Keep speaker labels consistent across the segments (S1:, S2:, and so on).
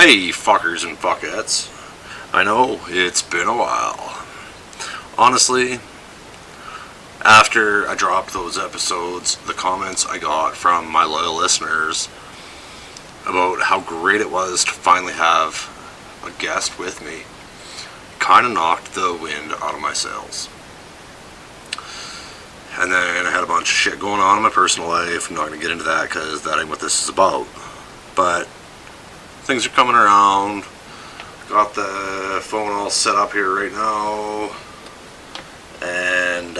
S1: Hey, fuckers and fuckettes. I know, it's been a while. Honestly, after I dropped those episodes, the comments I got from my loyal listeners about how great it was to finally have a guest with me kind of knocked the wind out of my sails. And then I had a bunch of shit going on in my personal life. I'm not going to get into that because that ain't what this is about. But things are coming around. Got the phone all set up here right now. And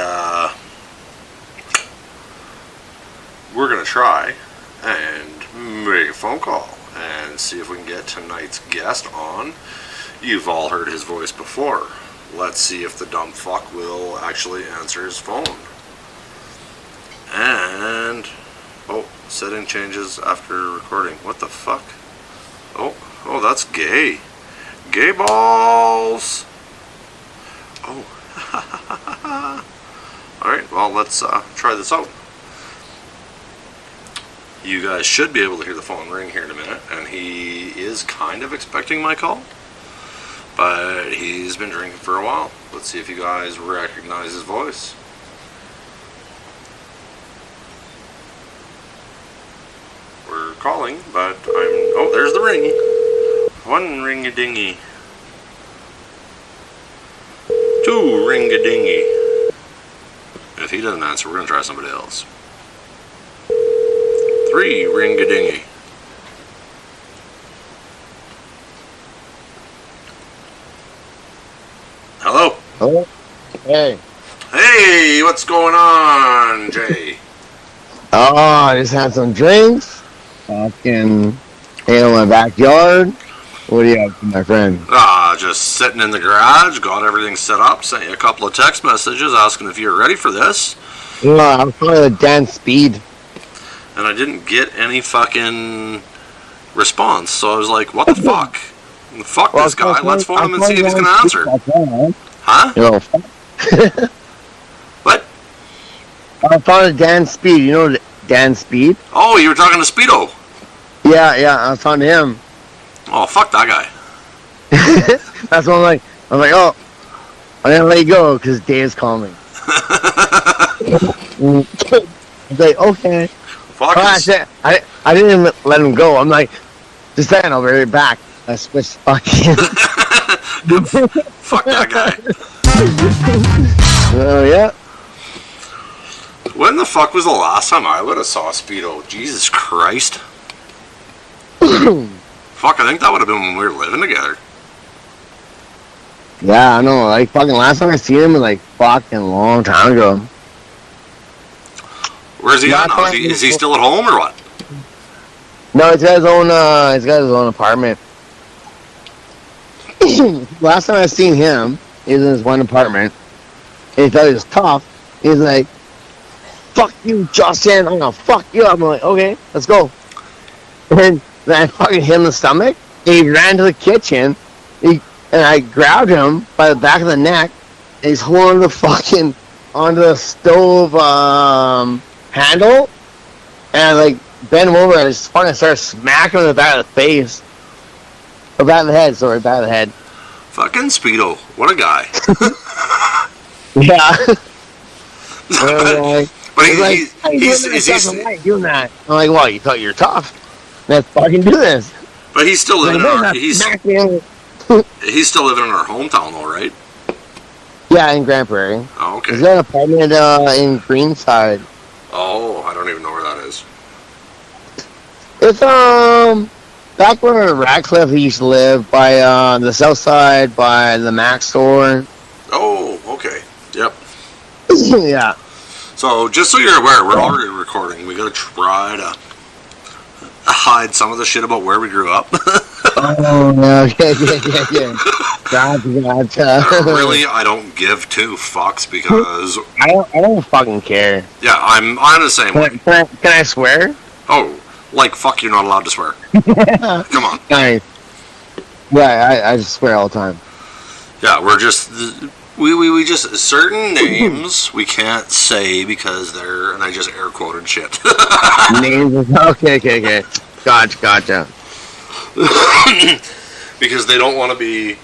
S1: we're going to try and make a phone call and see if we can get tonight's guest on. You've all heard his voice before. Let's see if the dumb fuck will actually answer his phone. And setting changes after recording. What the fuck? Oh, that's gay. Gay balls. Oh. Alright, well, let's try this out. You guys should be able to hear the phone ring here in a minute, and he is kind of expecting my call, but he's been drinking for a while. Let's see if you guys recognize his voice. We're calling, but there's the ring. One ring-a-dingy. Two ring-a-dingy. If he doesn't answer, we're going to try somebody else. Three ring-a-dingy. Hello?
S2: Hello? Hey.
S1: Hey, what's going on, Jay?
S2: Oh, I just had some drinks. Fucking in my backyard. What do you have, my friend?
S1: Just sitting in the garage, got everything set up, sent you a couple of text messages asking if you're ready for this.
S2: Yeah, I'm probably at dance speed.
S1: And I didn't get any fucking response, so I was like, what the fuck? Fuck this guy, let's phone him and see if he's going to answer. Huh?
S2: You know,
S1: What?
S2: I found a Dan Speed. You know Dan Speed?
S1: Oh, you were talking to Speedo.
S2: Yeah, I found him.
S1: Oh, fuck that guy.
S2: That's what I'm like, oh, I'm going to let you go because Dave's calling me. I was like, okay.
S1: Fuck
S2: I didn't even let him go. I'm like, just saying, I'll be right back. I switched fucking.
S1: Fuck that guy.
S2: Oh, yeah.
S1: When the fuck was the last time I would have saw Speedo? Jesus Christ. Fuck, I think that would have been when we were living together.
S2: Yeah, I know. Like, fucking last time I seen him was like fucking long time ago.
S1: Where's he at now? Is he still at home or what?
S2: No, he's got his own apartment. Last time I seen him, he was in his one apartment. And he thought he was tough. He's like, fuck you, Justin. I'm gonna fuck you up. I'm like, okay, let's go. And then I fucking hit him in the stomach. He ran to the kitchen. And I grabbed him by the back of the neck. And he's holding onto the stove handle. And I like bent him over and I just fucking started smacking him in the back of the face. Or back of the head, sorry, back of the head.
S1: Fucking Speedo. What a guy.
S2: Yeah.
S1: But he's
S2: doing that. I'm like, well, you thought you were tough. Let's fucking do this.
S1: But he's still living he's still living in our hometown though, right?
S2: Yeah, in Grand Prairie.
S1: Oh, okay.
S2: He's got an apartment in Greenside.
S1: Oh, I don't even know where that is.
S2: It's back where Radcliffe used to live, by the south side, by the Mac store.
S1: Oh, okay. Yep.
S2: Yeah.
S1: So, just so you're aware, we're already recording. We gotta try to hide some of the shit about where we grew up.
S2: Oh, yeah. Gotcha.
S1: Really, I don't give two fucks because
S2: I don't fucking care.
S1: Yeah, I'm the same way.
S2: Can I swear?
S1: Oh, like fuck, you're not allowed to swear. Come on.
S2: Nice. Yeah, I just swear all the time.
S1: Yeah, we're just we just certain names we can't say because they're, and I just air quoted shit.
S2: Names. Okay. Gotcha.
S1: because they don't want to be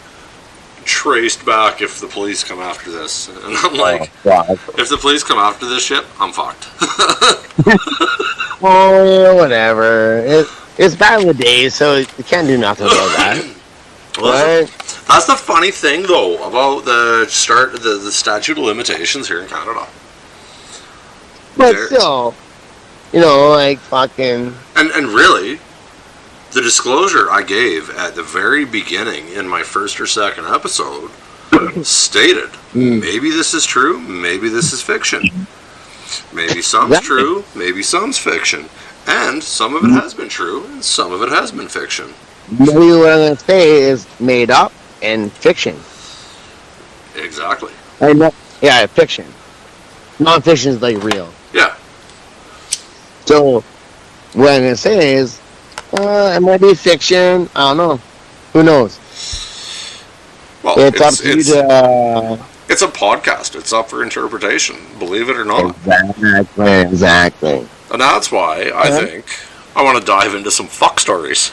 S1: traced back if the police come after this. And I'm like, if the police come after this shit, I'm fucked.
S2: Oh, whatever. It's back in the day, so you can't do nothing about that.
S1: Well, that's the funny thing, though, about the statute of limitations here in Canada.
S2: But still, like fucking.
S1: And really, the disclosure I gave at the very beginning in my first or second episode stated, maybe this is true, maybe this is fiction. Maybe some's true, maybe some's fiction. And some of it has been true, and some of it has been fiction.
S2: Maybe what I'm going to say is made up and fiction.
S1: Exactly.
S2: Yeah, fiction. Non-fiction is like real.
S1: Yeah.
S2: So, what I'm going to say is, it might be fiction. I don't know. Who knows?
S1: Well,
S2: it's up to you to...
S1: It's a podcast. It's up for interpretation, believe it or not.
S2: Exactly.
S1: And that's why I think I want to dive into some fuck stories.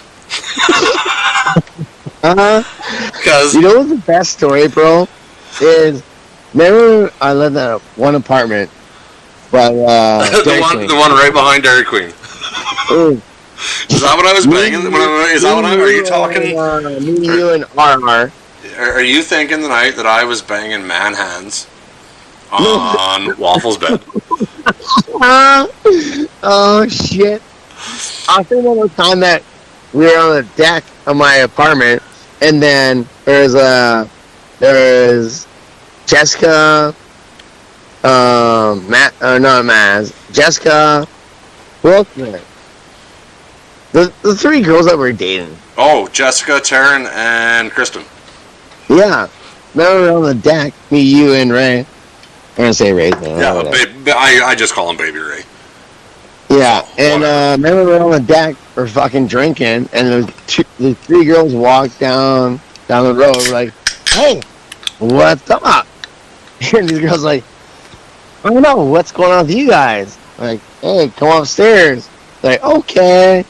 S1: Because
S2: you know what's the best story, bro? Is remember I lived in one apartment, but
S1: the one right behind Dairy Queen. Is that what I was banging? Are you talking?
S2: Me, you, and RR.
S1: Are you thinking the night that I was banging man hands on Waffle's bed?
S2: Oh shit! I think one time that we were on the deck of my apartment, and then there's Jessica, Jessica, who else was it? The three girls that were dating.
S1: Oh, Jessica, Taryn, and Kristen.
S2: Yeah, they were on the deck. Me, you, and Ray. I'm gonna say Ray.
S1: Yeah, I just call him Baby Ray.
S2: Yeah, and remember we were on the deck, we're fucking drinking, and the three girls walked down the road, like, hey, what's up? And these girls like, I don't know, what's going on with you guys? Like, hey, come upstairs. Like, okay.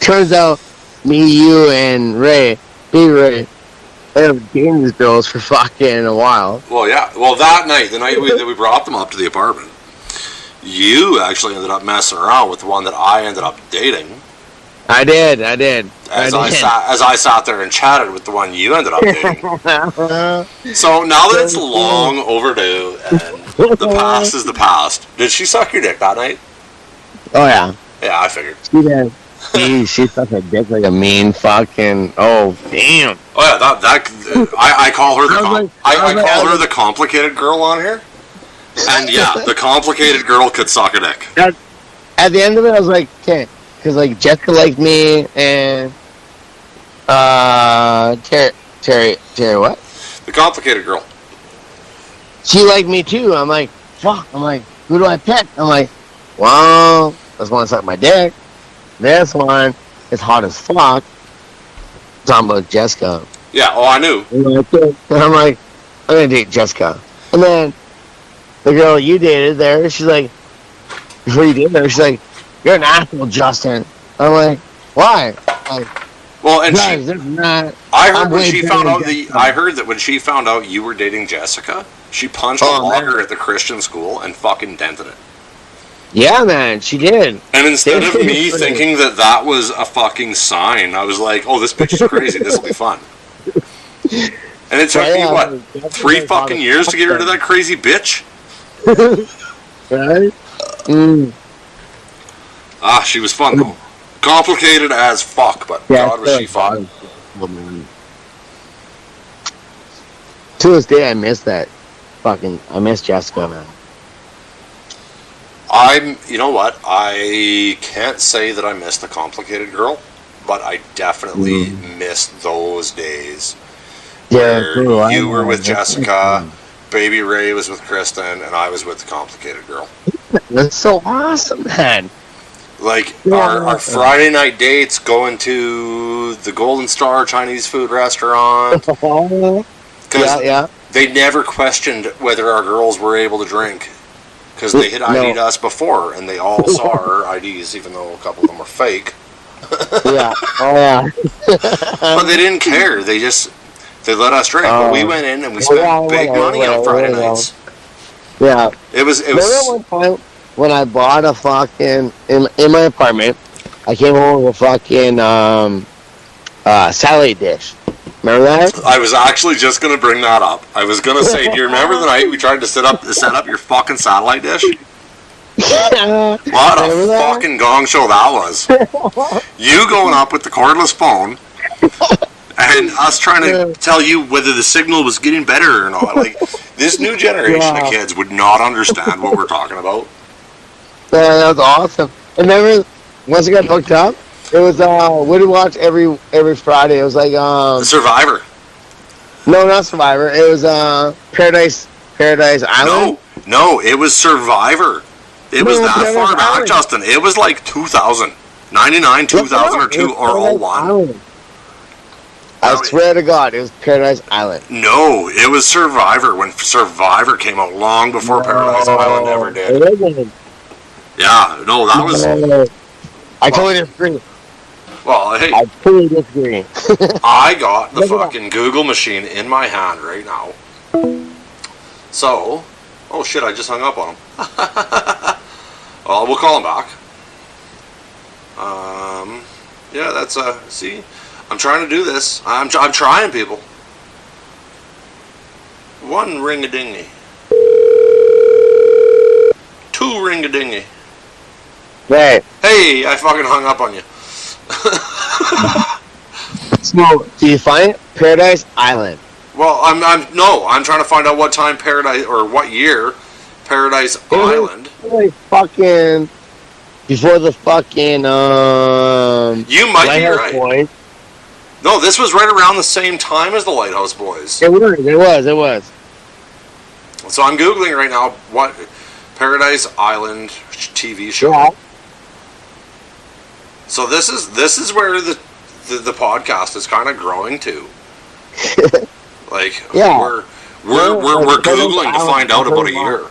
S2: Turns out, me, you, and Ray, Baby Ray, they have dating these girls for fucking a while.
S1: Well, yeah. Well, that night, the night that we brought them up to the apartment, you actually ended up messing around with the one that I ended up dating.
S2: I did.
S1: As I sat there and chatted with the one you ended up dating. So now that it's long overdue and the past is the past, did she suck your dick that night?
S2: Oh yeah.
S1: Yeah, I figured.
S2: She did. She sucked her dick like a mean fucking. Oh damn.
S1: Oh yeah, I call her the complicated girl on here. And yeah, the complicated girl could suck a dick.
S2: At the end of it, I was like, okay, because like Jessica liked me and Terry, what?
S1: The complicated girl.
S2: She liked me too. I'm like, fuck. I'm like, who do I pick? I'm like, well, this one suck my dick. This one is hot as fuck. I'm talking about Jessica.
S1: Yeah. Oh, I knew.
S2: And I'm like, I'm gonna date Jessica. And then the girl you dated there, she's like, before you dated her, she's like, you're an asshole, Justin. I'm like, why? Like,
S1: well, and
S2: guys, I
S1: heard that when she found out you were dating Jessica, she punched a locker at the Christian school and fucking dented it.
S2: Yeah, man, she did.
S1: And instead of me thinking that was a fucking sign, I was like, oh, this bitch is crazy. This will be fun. And it took me, what, 3 fucking years to get rid of that crazy bitch?
S2: Right?
S1: Ah, she was fun, though. Complicated as fuck, but God, was she fun.
S2: To this day, I miss that. I miss Jessica, man.
S1: You know what? I can't say that I miss the complicated girl, but I definitely miss those days. Where you were with Jessica, Baby Ray was with Kristen, and I was with the complicated girl.
S2: That's so awesome, man.
S1: Like, our Friday night dates going to the Golden Star Chinese food restaurant. Because they never questioned whether our girls were able to drink. Because they had ID'd us before, and they all saw our IDs, even though a couple of them were fake.
S2: Yeah. Oh yeah.
S1: But they didn't care. They let us drink. But we went in and we spent big money on Friday nights.
S2: Yeah.
S1: It was.
S2: Remember one time when I bought a fucking in my apartment? I came home with a fucking satellite dish. Remember that?
S1: I was actually just gonna bring that up. I was gonna say, do you remember the night we tried to set up your fucking satellite dish? What a fucking gong show that was. You going up with the cordless phone and us trying to tell you whether the signal was getting better or not. Like, this new generation of kids would not understand what we're talking about.
S2: Yeah, that was awesome. And remember, once I got hooked up, it was what did we watch every Friday? It was like
S1: Survivor.
S2: No, not Survivor. It was Paradise Island.
S1: No, it was Survivor. It was that far back, Justin. It was like 2000. 99, 2000, or 01.
S2: I swear to God, it was Paradise Island.
S1: No, it was Survivor when Survivor came out long before Paradise Island ever did. Yeah, no, that was...
S2: I totally disagree.
S1: Well, hey.
S2: I totally disagree.
S1: I got the fucking Google machine in my hand right now. So... Oh shit, I just hung up on him. Well, we'll call him back. Yeah, that's, see? I'm trying to do this. I'm trying, people. One ring-a-dingy. Two ring-a-dingy.
S2: Right.
S1: Hey, I fucking hung up on you.
S2: So, do you find Paradise Island?
S1: Well, I'm trying to find out what time Paradise, or what year Paradise Island.
S2: Like fucking before the fucking
S1: You might be
S2: Lighthouse
S1: right.
S2: Boys.
S1: No, this was right around the same time as the Lighthouse Boys.
S2: It was.
S1: So I'm Googling right now what Paradise Island TV show.
S2: Yeah.
S1: So this is where the podcast is kind of growing to. Like,
S2: yeah.
S1: we're Googling to find out about a year.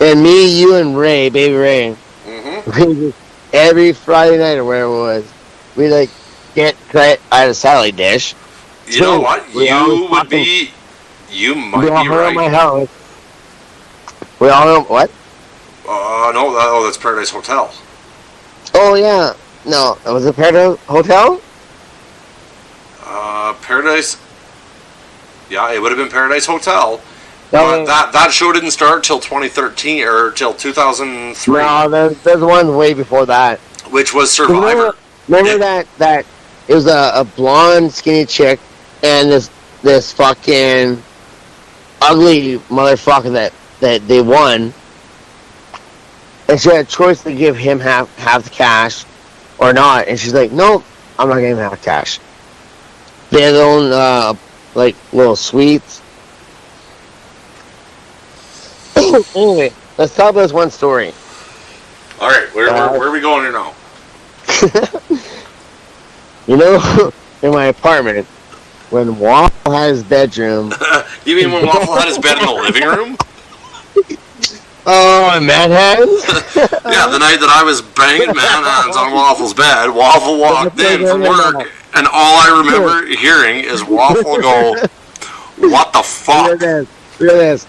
S2: And me, you, and Ray, baby Ray,
S1: Mm-hmm.
S2: every Friday night or whatever it was, we like get cut out of satellite dish.
S1: You know what? You might be right.
S2: My house. We all know what?
S1: No, that's Paradise Hotel.
S2: Oh yeah, no, was it Paradise Hotel?
S1: Paradise. Yeah, it would have been Paradise Hotel.
S2: No,
S1: But that show didn't start till 2013 or till 2003.
S2: No, there's one way before that.
S1: Which was Survivor.
S2: Remember that it was a blonde, skinny chick and this fucking ugly motherfucker that they won, and she had a choice to give him half the cash or not, and she's like, nope, I'm not giving him half cash. They had their own like little sweets. Anyway, let's talk about this one story.
S1: All right, where are we going here now?
S2: You know, in my apartment, when Waffle had his bedroom.
S1: You mean when Waffle had his bed in the living room?
S2: Oh, in Manhattan?
S1: Yeah, the night that I was banging Manhattans on Waffle's bed, Waffle walked in from work, and all I remember hearing is Waffle go, "What the fuck?"
S2: Look at this.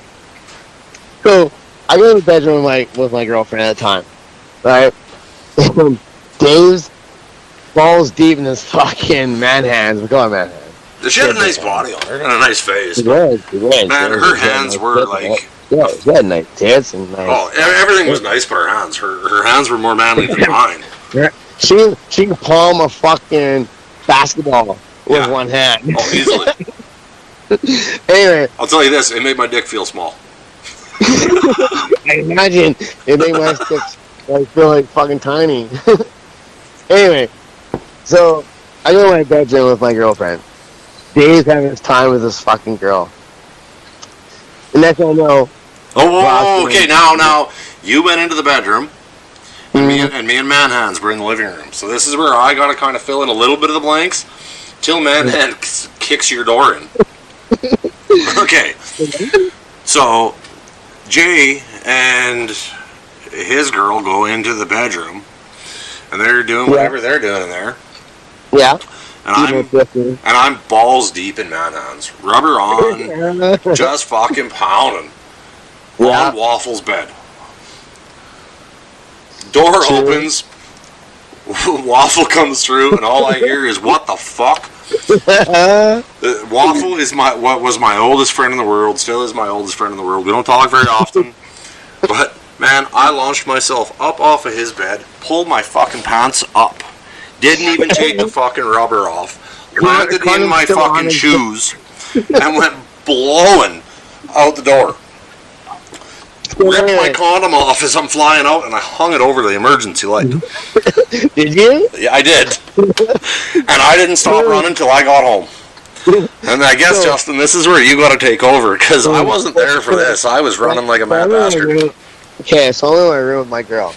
S2: So, I go to the bedroom with my girlfriend at the time, right? Dave's balls deep in this fucking Manhattan. We call it Manhattan.
S1: She had a nice body on her and a nice face.
S2: It was.
S1: Man, her hands were like...
S2: Yeah, she had nice tits and nice...
S1: Oh, everything was nice but her hands. Her hands were more manly than mine.
S2: She can palm a fucking basketball with one hand.
S1: Oh, easily.
S2: Anyway.
S1: I'll tell you this, it made my dick feel small.
S2: I imagine it made my sticks feel like fucking tiny. Anyway, so I go to my bedroom with my girlfriend. Dave's having his time with this fucking girl. And that's all I know.
S1: Oh, okay, now, you went into the bedroom, and me and Manhands were in the living room. So this is where I gotta kind of fill in a little bit of the blanks, till Manhand kicks your door in. Okay, so Jay and his girl go into the bedroom, and they're doing whatever they're doing in there.
S2: Yeah.
S1: And I'm balls deep in man hands, rubber on, just fucking pounding on Waffle's bed. Door opens, Waffle comes through, and all I hear is, "What the fuck?" Waffle is what was my oldest friend in the world, still is my oldest friend in the world. We don't talk very often, but man, I launched myself up off of his bed, pulled my fucking pants up, didn't even take the fucking rubber off, landed in my fucking shoes, and went blowing out the door. Ripped my condom off as I'm flying out, and I hung it over the emergency light.
S2: Did you?
S1: Yeah, I did. And I didn't stop running till I got home. And I guess, Justin, this is where you got to take over, because I wasn't there for this. I was running like a mad bastard.
S2: Okay, so I'm in my room with my girl.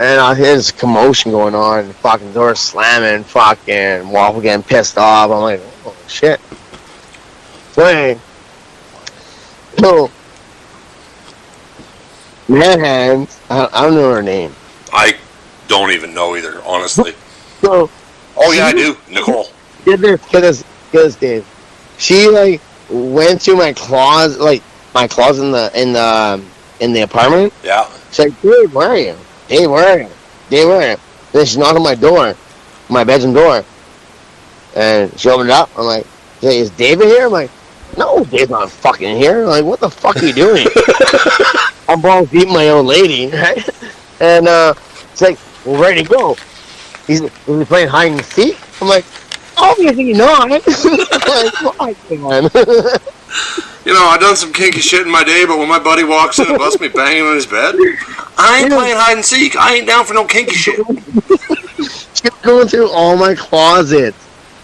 S2: And here's commotion going on, fucking door slamming, fucking Waffle getting pissed off. I'm like, oh shit. So, man hands, I don't know her name.
S1: I don't even know either, honestly.
S2: So,
S1: oh yeah, I do, Nicole.
S2: Get this, Dave. She like went through my closet, in the apartment.
S1: Yeah.
S2: She's like, "Dude, where are you? Dave, where are you? Dave, where are you?" Then she knocked on my door, my bedroom door, and she opened it up. I'm like, "Is David here?" I'm like, "No, Dave's not fucking here." I'm like, "What the fuck are you doing?" I'm balls deep in my old lady, right? And it's like, "Well, where'd he go?" He's playing hide and seek. I'm like, "Obviously not." I'm like, "Fuck, man."
S1: You know, I done some kinky shit in my day, but when my buddy walks in and busts me banging on his bed, I ain't playing hide and seek. I ain't down for no kinky shit.
S2: She's going through all my closets,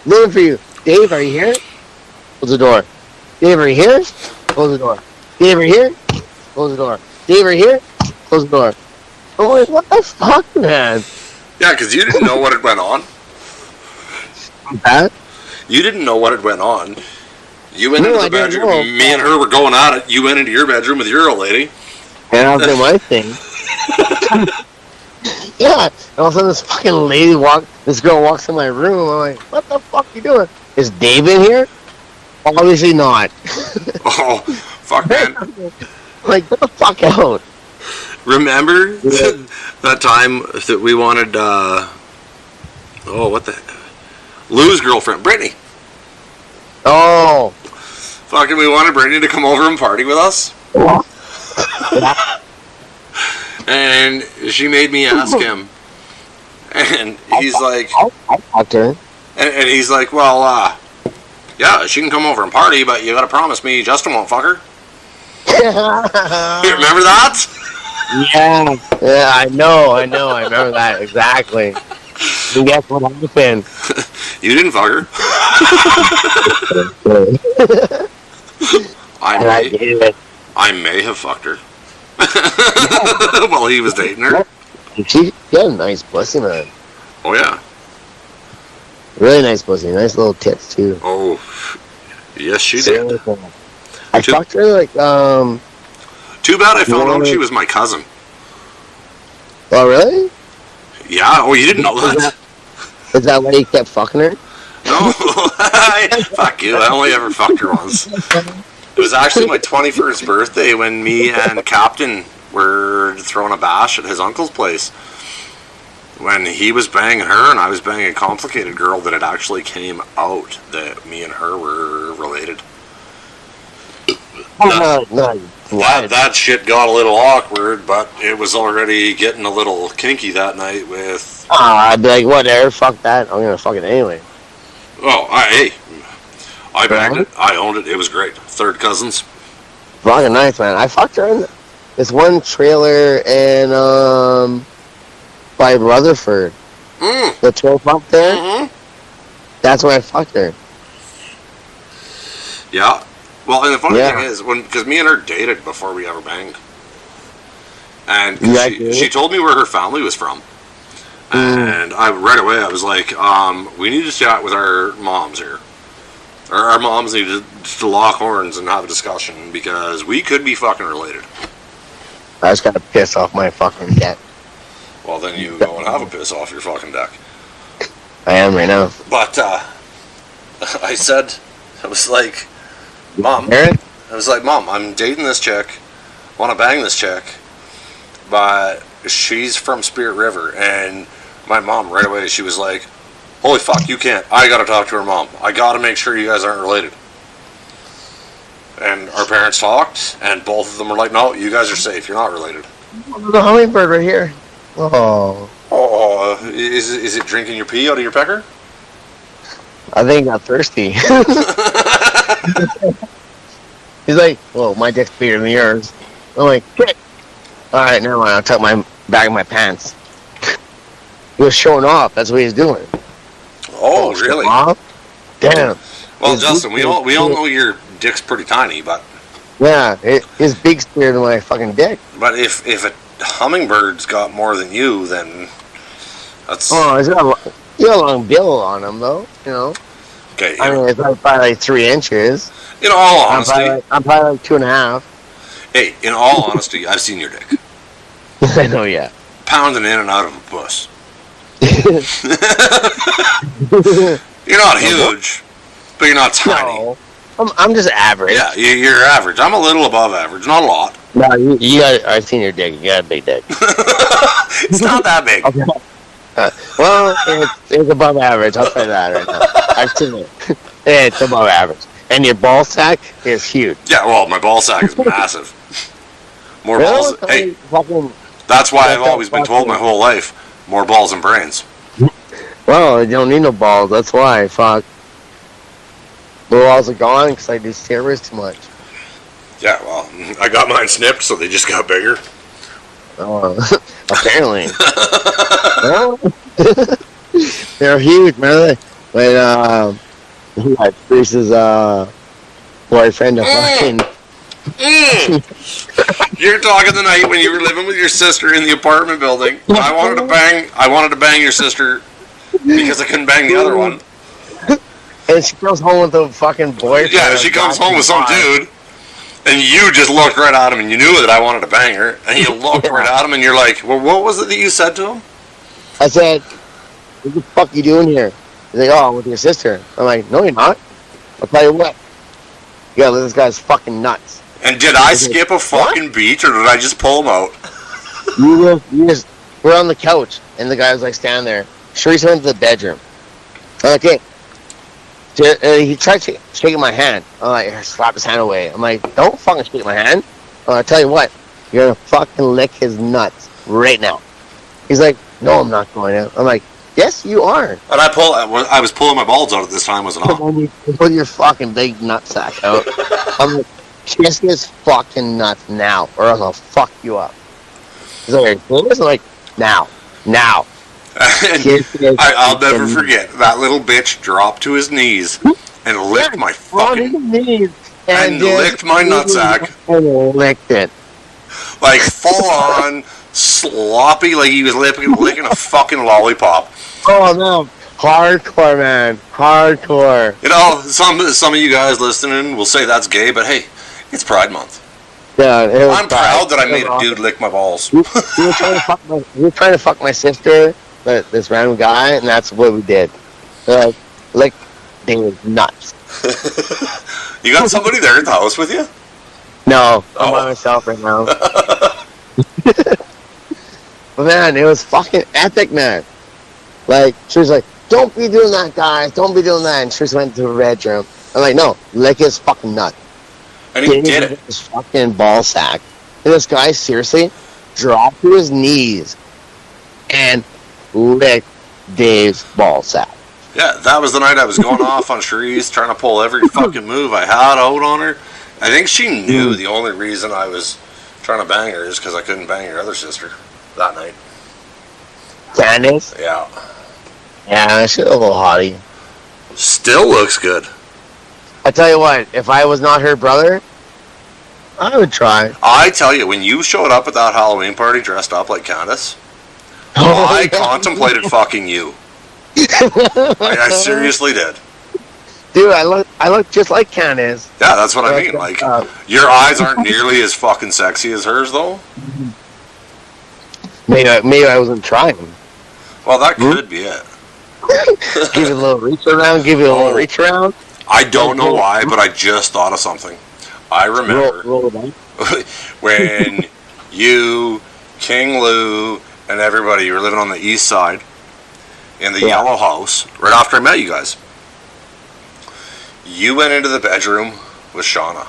S2: looking for you. Dave, are you here? Close the door. Dave, are you here? Close the door. Dave, are you here? Close the door. Dave, are you here? Close the door. I'm like, what the fuck, man?
S1: Yeah, because you didn't know what had went on.
S2: Huh?
S1: You didn't know what had went on. You went into the bedroom. Me and her were going at it. You went into your bedroom with your old lady.
S2: And I was doing my thing. Yeah. And all of a sudden, this girl walks in my room. I'm like, what the fuck you doing? Is Dave in here? Obviously not.
S1: Oh, fuck, man.
S2: Like, get the fuck out.
S1: Remember that time that we wanted, Lou's girlfriend, Brittany.
S2: Oh.
S1: Fucking, we wanted Brittany to come over and party with us. And she made me ask him. And he's like...
S2: I'll talk to her.
S1: And he's like, well, yeah, she can come over and party, but you gotta promise me Justin won't fuck her. You remember that?
S2: Yeah, I know, I remember that, exactly. And guess what happened?
S1: You didn't fuck her. I may have fucked her. While he was dating her.
S2: She had a nice pussy, man.
S1: Oh, yeah.
S2: Really nice pussy. Nice little tits, too.
S1: Oh, yes, she did.
S2: I fucked her, like,
S1: Too bad I found out she was my cousin.
S2: Oh, really?
S1: Yeah, oh, you didn't know that?
S2: Is that why you kept fucking her?
S1: No, fuck you, I only ever fucked her once. It was actually my 21st birthday when me and Captain were throwing a bash at his uncle's place. When he was banging her and I was banging a complicated girl that it actually came out that me and her were related. That shit got a little awkward, but it was already getting a little kinky that night with...
S2: I'd be like, whatever, fuck that. I'm gonna fuck it anyway.
S1: Oh, I bagged it. I owned it. It was great. Third cousins.
S2: Fucking nice, man. I fucked her in this one trailer in, by Rutherford. The tow pump there. Mm-hmm. That's where I fucked her.
S1: Yeah. Well, and the funny thing is, because me and her dated before we ever banged. And she told me where her family was from. And right away I was like, we need to chat with our moms here. Or our moms need to lock horns and have a discussion because we could be fucking related.
S2: I just gotta piss off my fucking deck.
S1: Well, then you go and have a piss off your fucking deck.
S2: I am right now.
S1: But I said, I was like, Mom,
S2: Aaron?
S1: I'm dating this chick, want to bang this chick, but she's from Spirit River, and my mom right away, she was like, holy fuck, you can't. I gotta talk to her mom. I gotta make sure you guys aren't related. And our parents talked, and both of them were like, no, you guys are safe. You're not related.
S2: There's a hummingbird right here. Oh.
S1: Oh, is it drinking your pee out of your pecker?
S2: I think he got thirsty. He's like, well, my dick's bigger than yours. I'm like, shit. Alright, never mind. I'll tuck my bag in my pants. He was showing off. That's what he's doing.
S1: Oh, really?
S2: Off? Damn.
S1: Well,
S2: His
S1: Justin, we all know your dick's pretty tiny, but
S2: Yeah, his big's bigger than my fucking dick.
S1: if a hummingbird's got more than you, then that's
S2: Oh, he's got a long bill on him, though. You know?
S1: okay.
S2: I mean, it's probably like 3 inches.
S1: In all honesty,
S2: I'm probably like 2.5.
S1: hey, in all honesty, I've seen your dick
S2: I know, yeah.
S1: pounding in and out of a bus. You're not huge, but you're not tiny.
S2: No, I'm just average.
S1: Yeah, you're average. I'm a little above average, not a lot.
S2: No, you got. I've seen your dick. You got a big dick.
S1: It's not that big.
S2: Okay. Well, it's above average. I'll say that right now. I've seen it. It's above average. And your ball sack is huge.
S1: Yeah, well, my ball sack is massive. More balls. Hey,
S2: Fucking,
S1: that's why I've always been told my whole life: more balls and brains.
S2: well, you don't need no balls. That's why. Fuck. The balls are gone because I do steroids too much.
S1: Yeah, well, I got mine snipped, so they just got bigger.
S2: Apparently. Well, they're huge, man. When Bruce's boyfriend, fucking.
S1: You're talking the night when you were living with your sister in the apartment building. I wanted to bang your sister because I couldn't bang the other one.
S2: And she goes home with a fucking boyfriend.
S1: Yeah, she comes home with some dude, and you just looked right at him, and you knew that I wanted to bang her, and you looked right at him, and you're like, well, what was it that you said to him?
S2: I said, what the fuck you doing here? He's like, oh, with your sister. I'm like, no, you're not. I'll tell you what. Yeah, this guy's fucking nuts.
S1: And did I skip a fucking beat, or did I just pull him out?
S2: We're on the couch, and the guy was like standing there. Sharice went to the bedroom. I'm like, okay. He tried shaking my hand. I'm like, slap his hand away. I'm like, don't fucking shake my hand. I'll tell you what, you're gonna fucking lick his nuts right now. He's like, no, I'm not going to. I'm like, yes, you are.
S1: And I was pulling my balls out at this time, wasn't I?
S2: You pull your fucking big nutsack out. I'm like, kiss his fucking nuts now, or else I'll fuck you up. He's like, I'm like, now.
S1: And I'll never forget that little bitch dropped to his knees and licked my fucking
S2: knees
S1: and licked my nutsack
S2: and licked it
S1: like full on sloppy, like he was licking a fucking lollipop.
S2: Oh no, hardcore, man, hardcore.
S1: You know, some of you guys listening will say that's gay, but hey, it's Pride Month.
S2: Yeah,
S1: I'm proud that I made a dude lick my balls.
S2: We were trying to fuck my sister, this random guy, and that's what we did. Lick David's nuts.
S1: You got somebody there at the house with you?
S2: No, I'm by myself right now. But man, it was fucking epic, man. Like, she was like, don't be doing that, guys. Don't be doing that. And she just went to the bedroom. I'm like, no, lick his fucking nut.
S1: And he did it.
S2: His fucking ball sack. And this guy seriously dropped to his knees and licked Dave's ball sack.
S1: Yeah, that was the night I was going off on Cherise, trying to pull every fucking move I had out on her. I think she knew the only reason I was trying to bang her is because I couldn't bang your other sister that night.
S2: Candace?
S1: Yeah.
S2: Yeah, she's a little hottie.
S1: Still looks good.
S2: I tell you what, if I was not her brother, I would try.
S1: I tell you, when you showed up at that Halloween party dressed up like Candace, I contemplated fucking you. I seriously did.
S2: Dude, I looked I look just like Candace.
S1: Yeah, that's what I mean. Like, your eyes aren't nearly as fucking sexy as hers, though.
S2: Maybe I wasn't trying.
S1: Well, that could be it.
S2: Give it a little reach around.
S1: I don't know why, but I just thought of something. I remember
S2: roll it on.
S1: when you, King Lou, and everybody, you were living on the east side in the yellow house, right after I met you guys. You went into the bedroom with Shauna.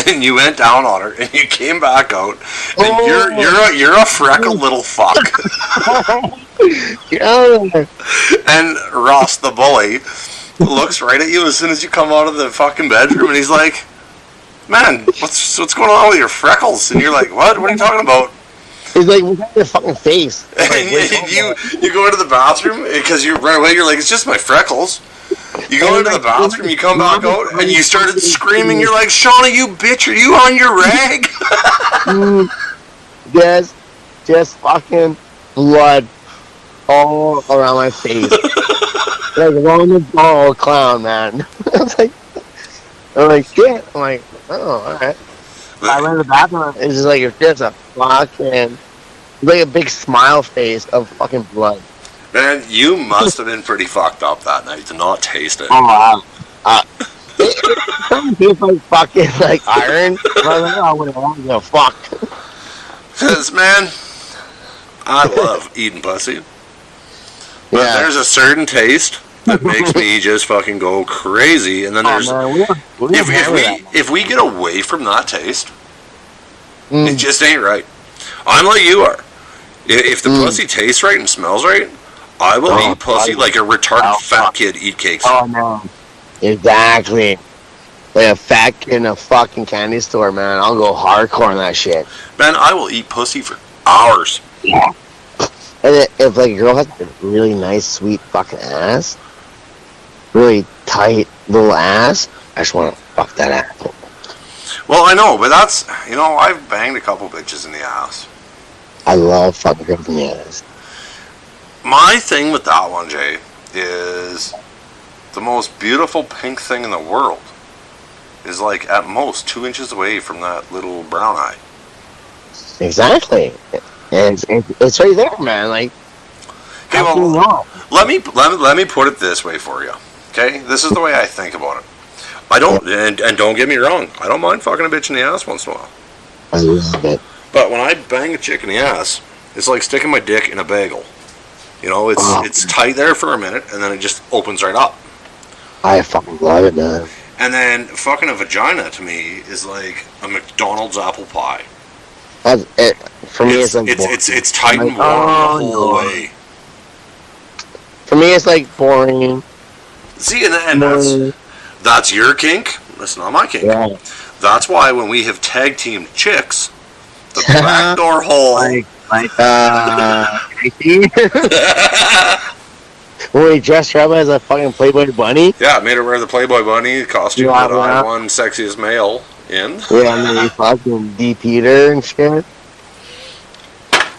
S1: And you went down on her, and you came back out, and you're a freckled little fuck. And Ross the bully looks right at you as soon as you come out of the fucking bedroom, and he's like, "Man, what's going on with your freckles?" And you're like, "What? What are you talking about?"
S2: He's like, "Look at your fucking face."
S1: And you go into the bathroom because you're right away. You're like, "It's just my freckles." You go into the bathroom, you come back out, and you started screaming. You're like, "Shauna, you bitch! Are you on your rag?"
S2: Just fucking blood all around my face. Like along the ball clown, man. I'm like, shit. I'm like, oh, alright. I went to the bathroom, it's just like, you're just a fucking, like a big smile face of fucking blood.
S1: Man, you must have been pretty fucked up that night to not taste it.
S2: Oh, it tastes like fucking, like, iron. I was like, oh, what the fuck?
S1: Because, man, I love eating pussy. But there's a certain taste that makes me just fucking go crazy, and then there's if we get away from that taste, it just ain't right. I'm like you are. If the pussy tastes right and smells right, I will eat pussy like a retarded fat kid eat cakes.
S2: Oh no, exactly. Like a fat kid in a fucking candy store, man. I'll go hardcore on that shit.
S1: Man, I will eat pussy for hours.
S2: Yeah. And if like a girl has a really nice, sweet fucking ass, really tight little ass, I just want to fuck that ass.
S1: Well, I know, but that's, I've banged a couple bitches in the ass.
S2: I love fucking girls in the ass.
S1: My thing with that one, Jay, is the most beautiful pink thing in the world is like at most 2 inches away from that little brown eye.
S2: Exactly. And it's right there, man. Like,
S1: hey, well, let me put it this way for you. Okay, this is the way I think about it. I don't, and don't get me wrong, I don't mind fucking a bitch in the ass once in a while.
S2: I love it.
S1: But when I bang a chick in the ass, it's like sticking my dick in a bagel. It's tight there for a minute, and then it just opens right up.
S2: I fucking love it, man.
S1: And then fucking a vagina to me is like a McDonald's apple pie.
S2: For me, it's like
S1: it's tight and warm the whole way.
S2: For me, it's like boring.
S1: See, and that's your kink. That's not my kink.
S2: Yeah.
S1: That's why when we have tag teamed chicks, the backdoor hole.
S2: When we dressed her up as a fucking Playboy bunny.
S1: Yeah, I made her wear the Playboy bunny costume that I won sexiest male in.
S2: Yeah, and then we fucking DP'd her and shit.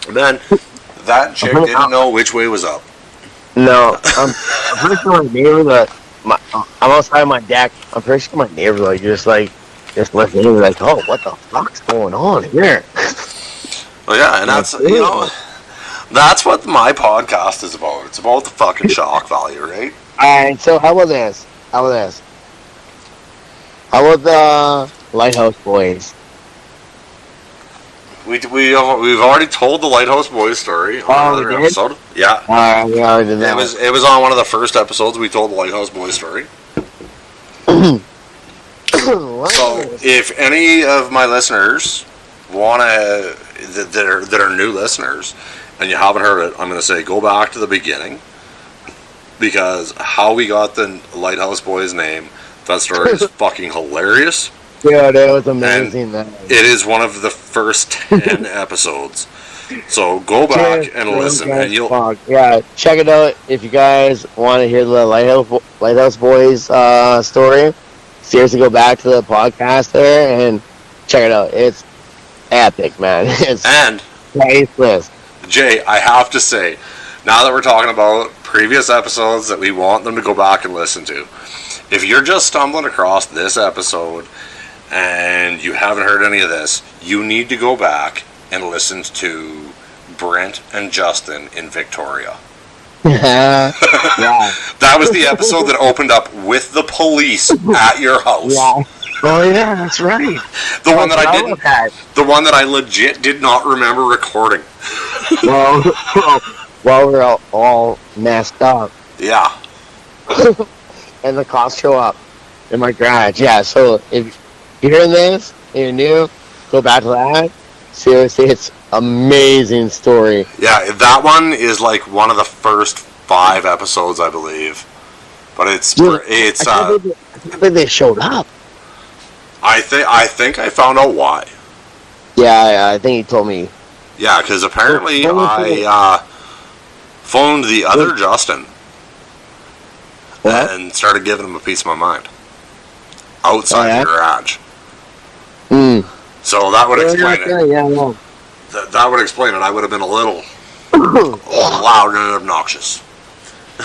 S1: And then that chick didn't know which way was up.
S2: No, I'm pretty sure my neighbor I'm outside my deck. I'm pretty sure my neighbor just listening, like, oh, what the fuck's going on here?
S1: Well, yeah, and that's that's what my podcast is about. It's about the fucking shock value, right?
S2: Alright, so how about this? How about the Lighthouse Boys?
S1: We've already told the Lighthouse Boys story on another episode. Yeah.
S2: We already did that.
S1: It was on one of the first episodes we told the Lighthouse Boys story. So if any of my listeners that are new listeners and you haven't heard it, I'm going to say go back to the beginning, because how we got the Lighthouse Boys name, that story is fucking hilarious.
S2: Yeah, that was amazing.
S1: It is one of the first 10 episodes. So go back and listen, and you'll
S2: check it out if you guys want to hear the Lighthouse Boys story. Seriously, go back to the podcast there and check it out. It's epic, man. It's
S1: and
S2: priceless.
S1: Jay, I have to say, now that we're talking about previous episodes that we want them to go back and listen to. If you're just stumbling across this episode and you haven't heard any of this, you need to go back and listen to Brent and Justin in Victoria.
S2: Yeah.
S1: That was the episode that opened up with the police at your house.
S2: Yeah. Oh yeah, that's right.
S1: The one that I didn't. The one that I legit did not remember recording.
S2: Well, we're all messed up.
S1: Yeah.
S2: And the cops show up in my garage. Yeah, so if you're hearing this and you're new, go back to that. Seriously, it's amazing story.
S1: Yeah, that one is like one of the first 5 episodes, I believe. But I
S2: can't believe they showed up.
S1: I think I found out why.
S2: Yeah, I think he told me.
S1: Yeah, because apparently I phoned the other Justin.
S2: What?
S1: And started giving him a piece of my mind. Outside the garage. So that would explain it.
S2: Yeah, no.
S1: That would explain it. I would have been a little loud and obnoxious.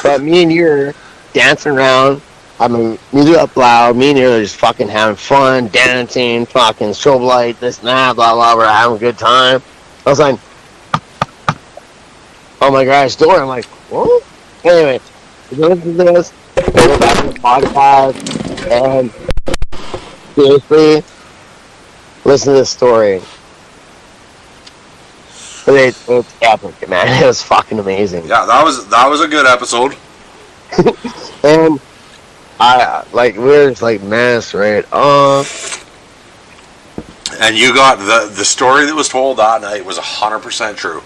S2: But me and you dancing around. I mean, music up loud. Me and you are just fucking having fun, dancing, fucking strobe light, this and that, blah, blah, we're having a good time. I was like, oh my gosh, door. I'm like, what? Anyway, we listen to this. We go back to the podcast. And seriously, listen to this story. It's epic, man. It was fucking amazing.
S1: Yeah, that was a good episode.
S2: And we're just like, man, it's right on.
S1: And you got the story that was told that night was 100% true.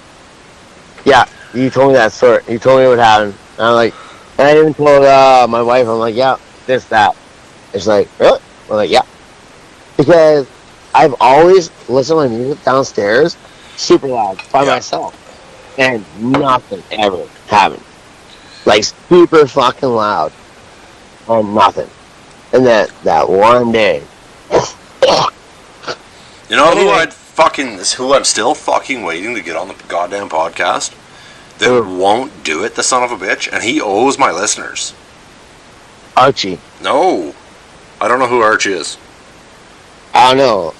S2: Yeah, you told me that story. You told me what happened. And I'm like, and I even told my wife, I'm like, yeah, this, that. It's like, really? I'm like, yeah. Because I've always listened to my music downstairs super loud by myself. And nothing ever happened. Like, super fucking loud. And nothing. And that one day.
S1: You know who I'm still fucking waiting to get on the goddamn podcast? That won't do it, the son of a bitch, and he owes my listeners.
S2: Archie.
S1: No. I don't know who Archie is.
S2: I don't know.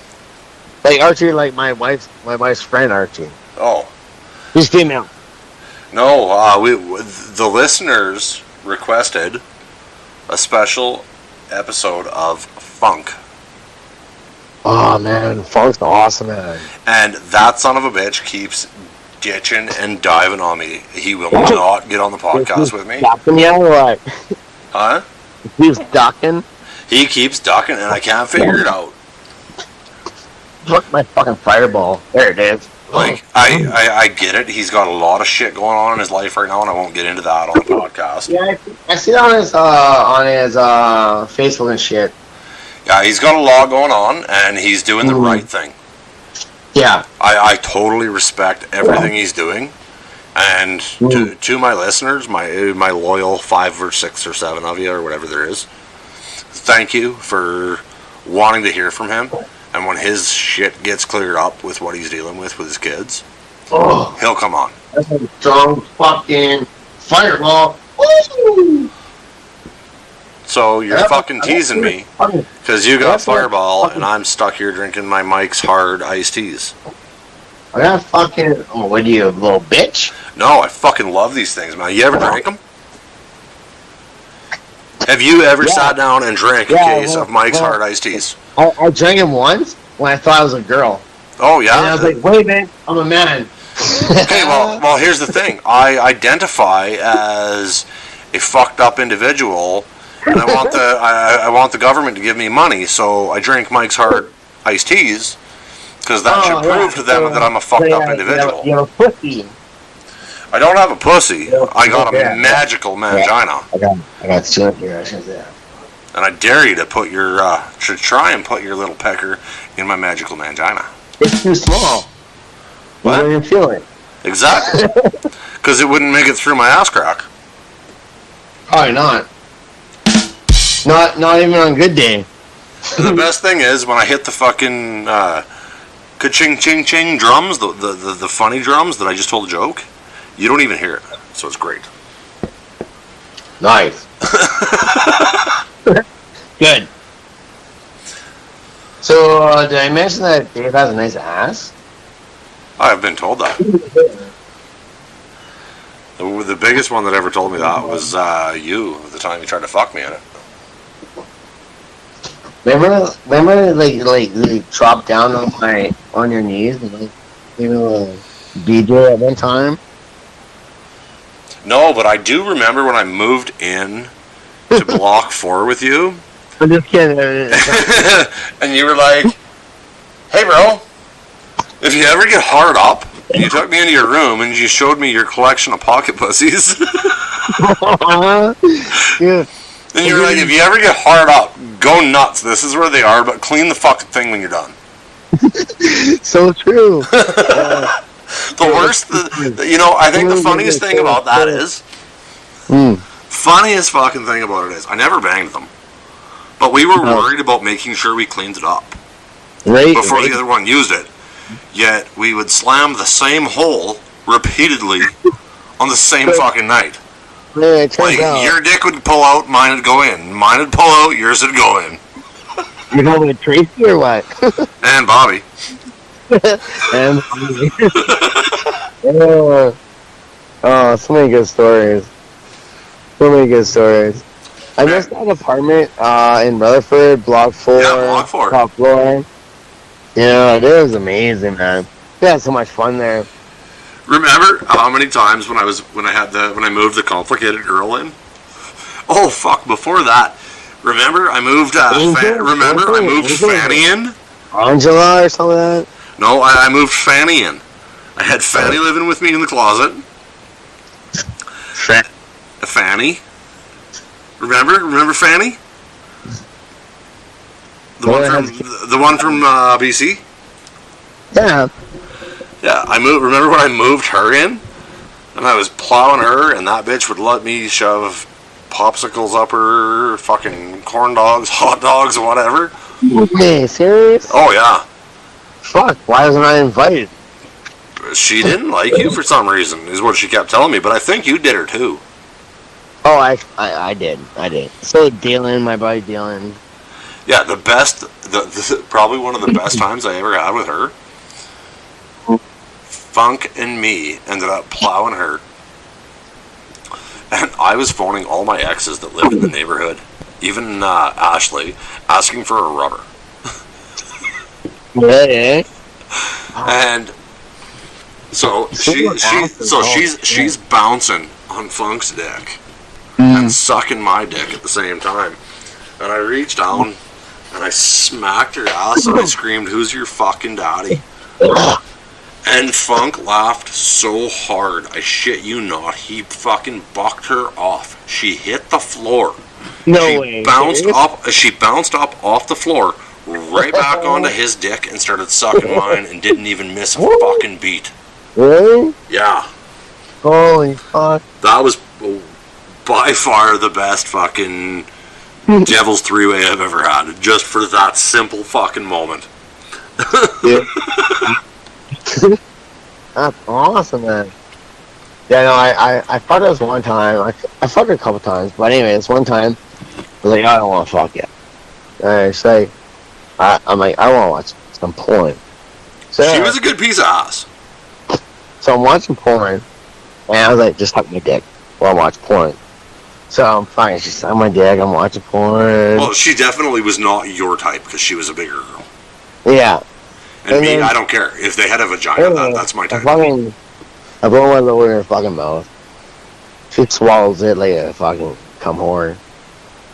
S2: Like Archie, like my wife's friend Archie.
S1: Oh.
S2: He's female.
S1: No, the listeners requested a special episode of Funk.
S2: Oh man, Funk's awesome, man.
S1: And that son of a bitch keeps ditching and diving on me. He will not get on the podcast with me.
S2: Ducking you or what?
S1: Huh?
S2: He's ducking.
S1: He keeps ducking, and I can't figure it out.
S2: Look, my fucking fireball. There it is.
S1: Like, I get it. He's got a lot of shit going on in his life right now, and I won't get into that on the podcast.
S2: Yeah, I see that on his Facebook and shit.
S1: Yeah, he's got a lot going on, and he's doing the right thing.
S2: Yeah.
S1: I totally respect everything he's doing. And to my listeners, my loyal 5 or 6 or 7 of you, or whatever there is, thank you for wanting to hear from him. And when his shit gets cleared up with what he's dealing with his kids, he'll come on.
S2: That's a strong fucking fireball. Woo!
S1: So you're fucking teasing me because you got Fireball and I'm stuck here drinking my Mike's Hard iced teas.
S2: I got fucking. Oh, what are you, a little bitch?
S1: No, I fucking love these things, man. You ever drink them? Have you ever sat down and drank a case of Mike's Hard iced teas?
S2: I drank him once when I thought I was a girl.
S1: Oh yeah.
S2: And I was like, wait, man, I'm a man.
S1: Okay, well, here's the thing. I identify as a fucked up individual. And I want the government to give me money, so I drink Mike's Hard iced teas because that should prove to them that I'm a fucked up individual.
S2: You're a pussy.
S1: I don't have a pussy. I got a magical mangina.
S2: I got two here. I should say that.
S1: And I dare you to put your to try and put your little pecker in my magical mangina.
S2: It's too small.
S1: What?
S2: You don't even feel it.
S1: Exactly. Because it wouldn't make it through my ass crack.
S2: Probably not. Not even on a good day.
S1: The best thing is when I hit the fucking ka-ching ching ching drums, the funny drums that I just told a joke, you don't even hear it. So it's great.
S2: Nice. Good. So, did I mention that Dave has a nice ass?
S1: I've been told that. The biggest one that ever told me that was you, the time you tried to fuck me in it.
S2: Remember, like drop down on your knees and like give me a BJ at one time.
S1: No, but I do remember when I moved in to Block 4 with you.
S2: I'm just kidding.
S1: And you were like, hey, bro, if you ever get hard up, and you took me into your room and you showed me your collection of pocket pussies.
S2: Yeah.
S1: And you were like, if you ever get hard up, go nuts. This is where they are, but clean the fucking thing when you're done.
S2: So true.
S1: The worst, I think the funniest thing about that is, funniest fucking thing about it is, I never banged them. But we were worried about making sure we cleaned it up before the other one used it. Yet we would slam the same hole repeatedly on the same fucking night.
S2: Yeah,
S1: like, your dick would pull out, mine would go in. Mine would pull out, yours would go in.
S2: You know with Tracy or what?
S1: And Bobby.
S2: And oh, so many good stories. So many good stories. I missed that apartment in Rutherford, Block 4.
S1: Yeah, Block 4.
S2: Top floor. Yeah, it was amazing, man. We had so much fun there.
S1: Remember how many times when I moved the complicated girl in? Oh fuck! Before that, remember I moved Fanny in.
S2: Angela or something like that.
S1: No, I moved Fanny in. I had Fanny living with me in the closet. Fanny. Remember Fanny? The one from BC.
S2: Yeah.
S1: Yeah, remember when I moved her in? And I was plowing her, and that bitch would let me shove popsicles up her, fucking corn dogs, hot dogs, whatever.
S2: Hey, serious?
S1: Oh, yeah.
S2: Fuck, why wasn't I invited?
S1: She didn't like you for some reason, is what she kept telling me, but I think you did her too.
S2: Oh, I did. So Dylan, my buddy Dylan.
S1: Yeah, probably one of the best times I ever had with her. Funk and me ended up plowing her. And I was phoning all my exes that lived in the neighborhood, even Ashley, asking for a rubber.
S2: Yeah.
S1: And so she's bouncing on Funk's dick and sucking my dick at the same time. And I reached down and I smacked her ass and I screamed, "Who's your fucking daddy?" And Funk laughed so hard, I shit you not, he fucking bucked her off. She hit the floor. She bounced up off the floor, right back onto his dick, and started sucking mine, and didn't even miss a fucking beat.
S2: Really?
S1: Yeah.
S2: Holy fuck.
S1: That was by far the best fucking Devil's Three-Way I've ever had, just for that simple fucking moment.
S2: Yeah. That's awesome, man. Yeah, no, I fucked this one time. I fucked her a couple times, but anyway, this one time, I was like, I don't want to fuck you. And she's like, I'm like, I want to watch some porn. So,
S1: she was a good piece of ass.
S2: So I'm watching porn, and I was like, just suck my dick while I watch porn. So I'm fine. She sucked my dick. I'm watching porn.
S1: Well, she definitely was not your type because she was a bigger girl.
S2: Yeah.
S1: And me, then, I don't care. If they had a vagina, that's my type.
S2: I blow my lower in her fucking mouth. She swallows it like a fucking cum whore.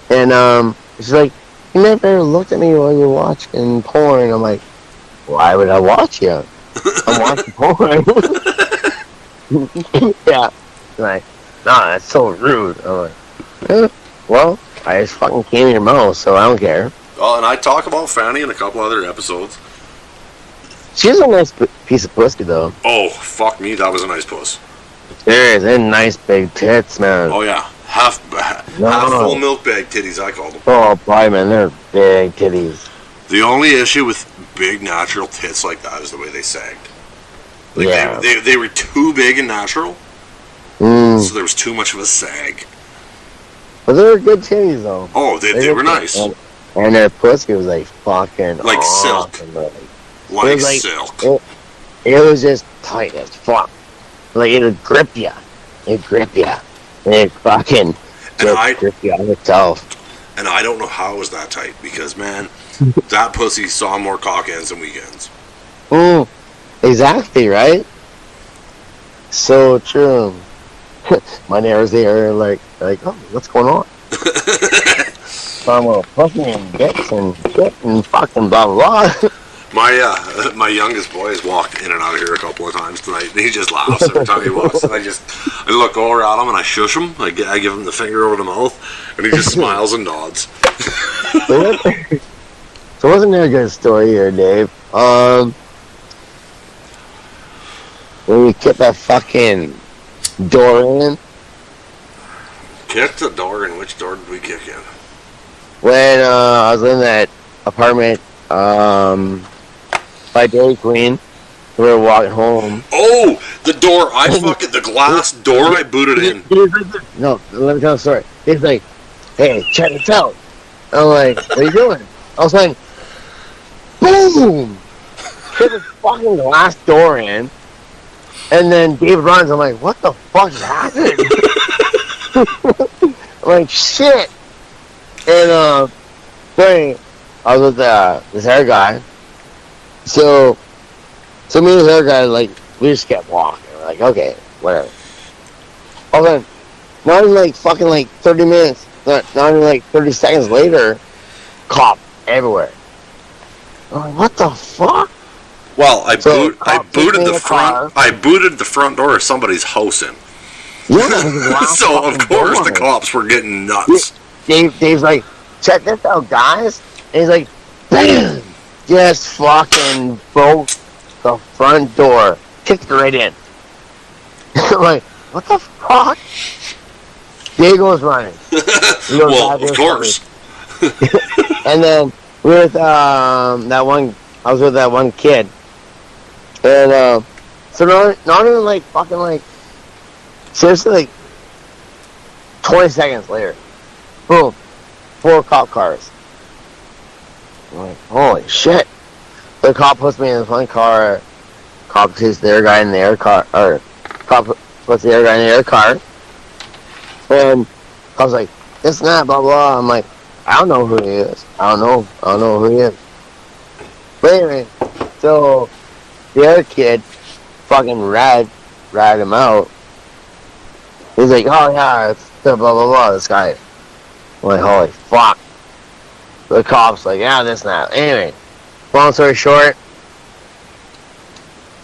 S2: And she's like, you never looked at me while you were watching porn. I'm like, why would I watch you? I'm watching porn. Yeah. Like, nah, that's so rude. I'm like, well, I just fucking came in your mouth, so I don't care.
S1: Well, and I talk about Fanny in a couple other episodes.
S2: She's a nice piece of pussy, though.
S1: Oh, fuck me, that was a nice puss.
S2: Seriously, they're nice big tits, man.
S1: Oh, yeah. Half full milk bag titties, I call them.
S2: Oh, boy, man, they're big titties.
S1: The only issue with big natural tits like that is the way they sagged. Like,
S2: yeah.
S1: They were too big and natural, so there was too much of a sag.
S2: But they were good titties, though.
S1: Oh, they were nice.
S2: And their pussy was like fucking
S1: like silk. Like silk.
S2: It was just tight as fuck. Like it would grip ya. It grip ya. And it fucking grip you on itself.
S1: And I don't know how it was that tight because man, that pussy saw more cock ends than weekends.
S2: Exactly, right? So true. My neighbors there are like, oh, what's going on? So I'm gonna fucking get and shit and fucking blah blah blah.
S1: My youngest boy has walked in and out of here a couple of times tonight, and he just laughs every time he walks. And I look over at him and I shush him. I give him the finger over the mouth, and he just smiles and nods.
S2: So wasn't there a good story here, Dave? When we kicked that fucking door in.
S1: Kicked the door in? Which door did we kick in?
S2: When I was in that apartment by Dairy Queen, we were walking home.
S1: Oh, the door! The glass door I booted in.
S2: No, let me tell the story. He's like, hey, check this out. I'm like, what are you doing? I was like, boom! Hit the fucking glass door in. And then David runs. I'm like, what the fuck happened? I'm like, shit. And, sorry, I was with this hair guy. So me and this hair guy, like, we just kept walking. We're like, okay, whatever. All then, not even like fucking like 30 minutes, not even like 30 seconds later, cop everywhere. I'm like, what the fuck?
S1: Well, I booted the front door of somebody's house in.
S2: Yeah,
S1: so of course the cops were getting nuts.
S2: Dave's like, check this out, guys. And he's like, bam! Just fucking broke the front door. Kicked it right in. I'm like, what the fuck? Dave goes running.
S1: Well, of course.
S2: And then we were with I was with that one kid. And so not even like fucking like seriously like 20 seconds later, boom, 4 cop cars. I'm like, holy shit. The cop puts me in this one car, cop puts the other guy in their car, or cop puts the other guy in their car. And I was like, this and that, blah blah. I'm like, I don't know who he is. I don't know who he is. But anyway, so the other kid fucking ratted him out. He's like, oh yeah, it's the blah blah blah, this guy. I'm like, holy fuck. The cop's like, yeah, this and that. Anyway, long story short,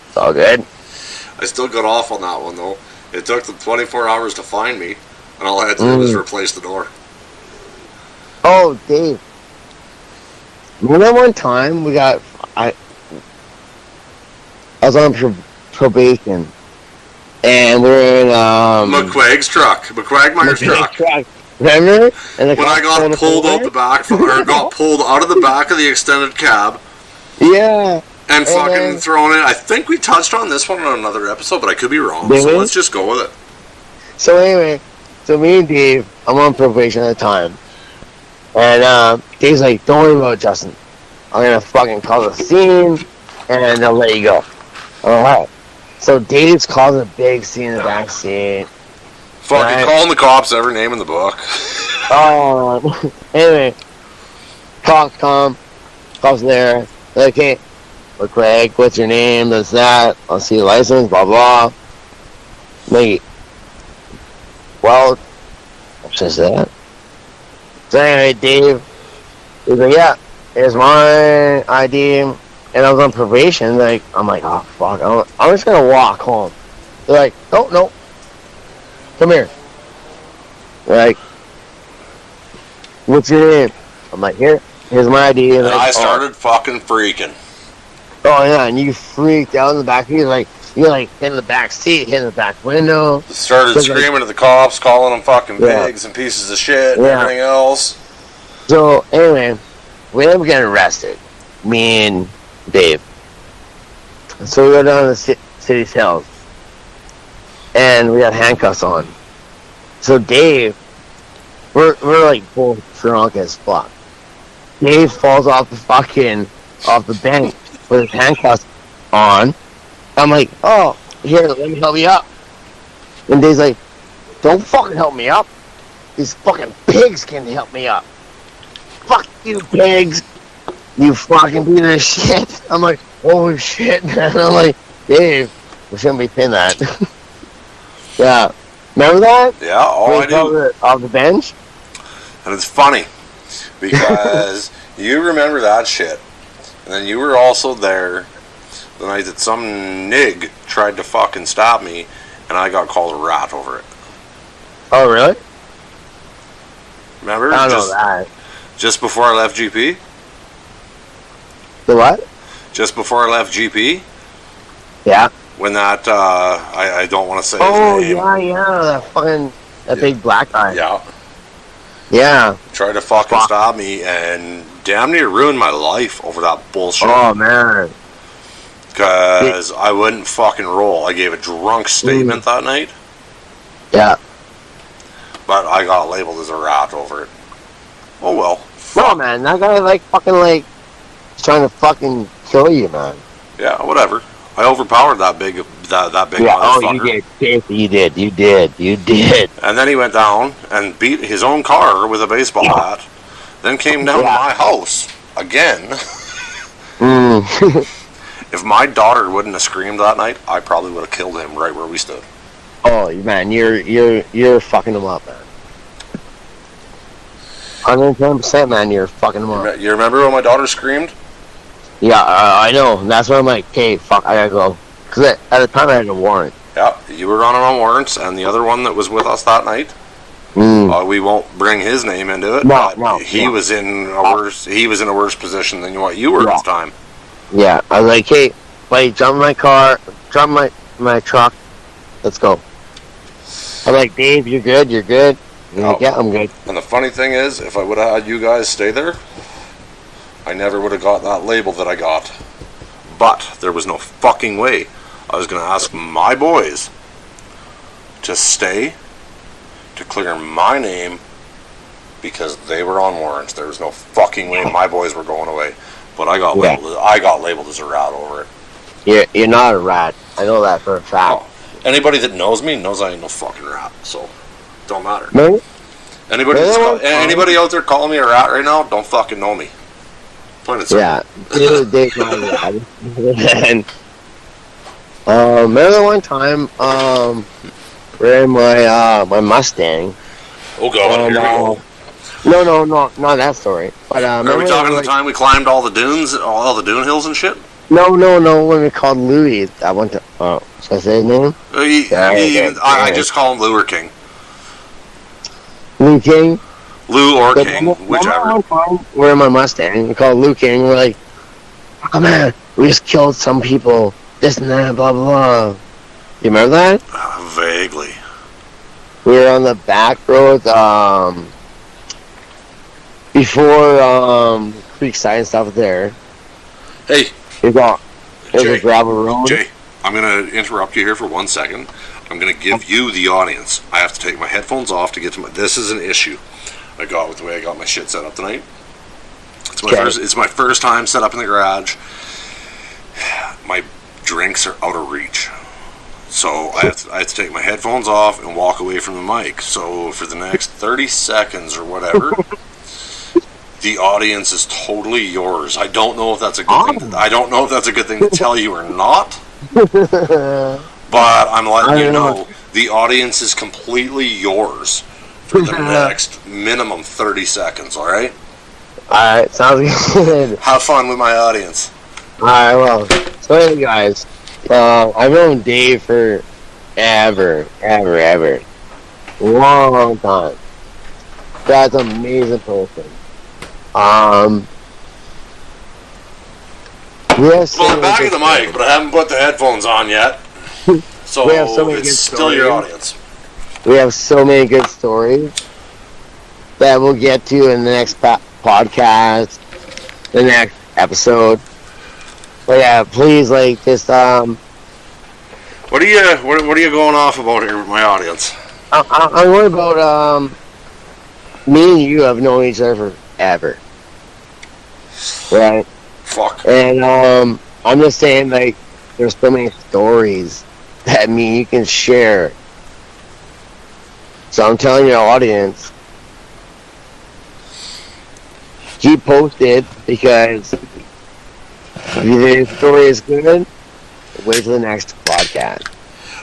S2: it's all good.
S1: I still got off on that one though. It took them 24 hours to find me, and all I had to do was replace the door.
S2: Oh, Dave. Remember that one time I was on probation, and we were in
S1: McQuaig's truck, McQuagmire's truck.
S2: Remember? And
S1: when I got pulled out the back, or got pulled out of the back of the extended cab.
S2: Yeah.
S1: And fucking thrown in. I think we touched on this one on another episode, but I could be wrong. So let's just go with it.
S2: So anyway, so me and Dave, I'm on probation at the time. And Dave's like, don't worry about it, Justin. I'm gonna fucking cause a scene, and I'll let you go. Alright. So Dave's causing a big scene in the back seat.
S1: Fucking calling the cops every name in the book.
S2: Anyway, cops come. Cops there. They're like, hey, Craig, what's your name? This, that. I'll see your license, blah, blah. Like, well, what's that? So anyway, Dave, he's like, yeah, here's my ID. And I was on probation. Like, I'm like, oh, fuck. I'm just going to walk home. They're like, no. Come here. They're like, what's your name? I'm like, here's my ID.
S1: And I started fucking freaking.
S2: Oh, yeah, and you freaked out in the back. You're like in the back seat, hitting the back window.
S1: Started screaming at the cops, calling them fucking pigs and pieces of shit and everything else.
S2: So, anyway, we ended up getting arrested. Me and Dave. So we go down to the city's hills. And we got handcuffs on. So Dave we're like both drunk as fuck. Dave falls off the bench with his handcuffs on. I'm like, oh, here, let me help you up. And Dave's like, don't fucking help me up. These fucking pigs can help me up. Fuck you, pigs. You fucking piece of shit. I'm like, oh shit, man. I'm like, Dave, we shouldn't be saying that. Yeah. Remember that?
S1: Yeah, all I do.
S2: Off the bench?
S1: And it's funny because you remember that shit. And then you were also there the night that some nig tried to fucking stab me and I got called a rat over it.
S2: Oh, really?
S1: Remember?
S2: I don't know that.
S1: Just before I left GP?
S2: The what?
S1: Just before I left GP?
S2: Yeah.
S1: When that, I don't want to say his name.
S2: Oh, yeah, that big black guy.
S1: Yeah.
S2: Yeah.
S1: Tried to fucking stop me and damn near ruined my life over that bullshit.
S2: Oh, man.
S1: Because I wouldn't fucking roll. I gave a drunk statement that night.
S2: Yeah.
S1: But I got labeled as a rat over it. Oh, well.
S2: No, man, that guy, is trying to fucking kill you, man.
S1: Yeah, whatever. I overpowered that big motherfucker.
S2: You did.
S1: And then he went down and beat his own car with a baseball bat. Then came down to my house again. If my daughter wouldn't have screamed that night, I probably would have killed him right where we stood.
S2: Oh, man, you're fucking him up, man. 110%, man, you're fucking him up.
S1: You remember when my daughter screamed?
S2: Yeah, I know. That's why I'm like, okay, fuck, I gotta go. Because at the time I had a warrant.
S1: Yeah, you were running on warrants, and the other one that was with us that night, we won't bring his name into it.
S2: No.
S1: He was in a worse position than what you were at the time.
S2: Yeah, I was like, hey, wait, jump in my car, jump in my truck, let's go. I'm like, Dave, you're good? And like, yeah, I'm good.
S1: And the funny thing is, if I would have had you guys stay there, I never would have got that label that I got. But there was no fucking way I was going to ask my boys to stay, to clear my name, because they were on warrants. There was no fucking way my boys were going away. But I got labeled as a rat over it.
S2: You're not a rat. I know that for a fact.
S1: Oh. Anybody that knows me knows I ain't no fucking rat, so don't matter.
S2: No?
S1: Anybody out there calling me a rat right now, don't fucking know me. Plain and simple.
S2: Yeah. Dave's not a rat. And, remember one time, we're in my Mustang.
S1: Oh god, here we go.
S2: No, not that story. But
S1: are we talking the time we climbed all the dunes, all the dune hills and shit?
S2: No. When we called Louis, I went to. Oh, should I say his name?
S1: I just call him Lou or King.
S2: Lou King.
S1: Lou or King, whichever.
S2: We're in my Mustang. We called Lou King. We're like, oh man, we just killed some people. This and that, blah blah blah. You remember that?
S1: Vaguely.
S2: We were on the back road. Before Creekside and stuff there.
S1: Hey.
S2: There's a gravel road.
S1: Jay, I'm going to interrupt you here for 1 second. I'm going to give you the audience. I have to take my headphones off to get to my... This is an issue I got with the way I got my shit set up tonight. It's my first time set up in the garage. My drinks are out of reach. So I have to take my headphones off and walk away from the mic. So for the next 30 seconds or whatever... The audience is totally yours. I don't know if that's a good thing. I don't know if that's a good thing to tell you or not. But I'm letting you know the audience is completely yours for the next minimum 30 seconds. All right.
S2: All right. Sounds good.
S1: Have fun with my audience.
S2: All right. Well, so anyway, guys, I've known Dave for ever, long time. That's an amazing person. Well,
S1: I'm back in the mic, but I haven't put the headphones on yet. So it's still your audience.
S2: We have so many good stories that we'll get to in the next podcast, the next episode. But yeah, please, just
S1: What are you going off about here with my audience?
S2: I'm worried about me and you have known each other forever, right?
S1: Fuck.
S2: And I'm just saying, like, there's so many stories that me and you can share. So I'm telling your audience, keep posted, because if the story is good, wait till the next podcast.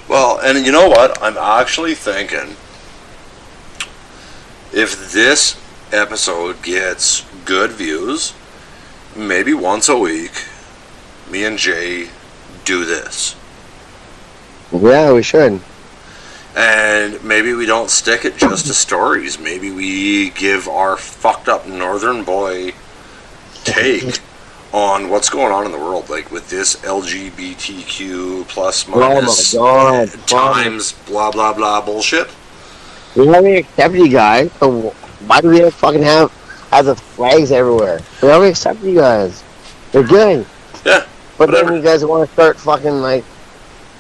S1: Well, and you know what? I'm actually thinking, if this episode gets good views, maybe once a week, me and Jay do this.
S2: Yeah, we should.
S1: And maybe we don't stick it just to stories. Maybe we give our fucked up northern boy take on what's going on in the world, like with this LGBTQ plus minus
S2: God,
S1: times blah blah blah bullshit.
S2: We already accepted you guys, so why do we fucking have the flags everywhere? We already accepted you guys. They're good.
S1: Yeah.
S2: But
S1: whatever.
S2: then you guys want to start fucking, like,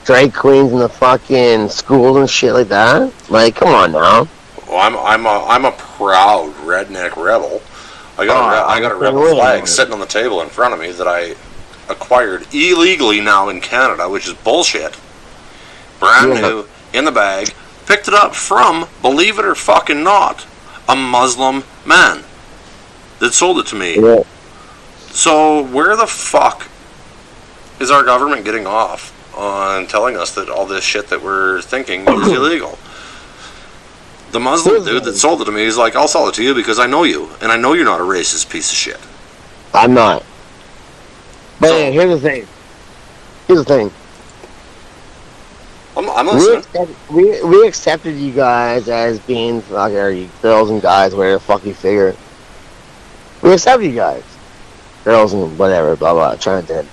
S2: drag queens in the fucking schools and shit like that? Like, come on now.
S1: Well, I'm a proud redneck rebel. I got a rebel flag sitting on the table in front of me that I acquired illegally now in Canada, which is bullshit. Brand new, in the bag. Picked it up from, believe it or fucking not, a Muslim man that sold it to me.
S2: Yeah.
S1: So where the fuck is our government getting off on telling us that all this shit that we're thinking is illegal? The Muslim dude that sold it to me is like, I'll sell it to you because I know you, and I know you're not a racist piece of shit.
S2: I'm not. But
S1: So-
S2: here's the thing.
S1: I'm listening.
S2: We accepted you guys as being fucking, or you girls and guys, whatever the fuck you figure. We accepted you guys. Girls and whatever, blah blah, transgender.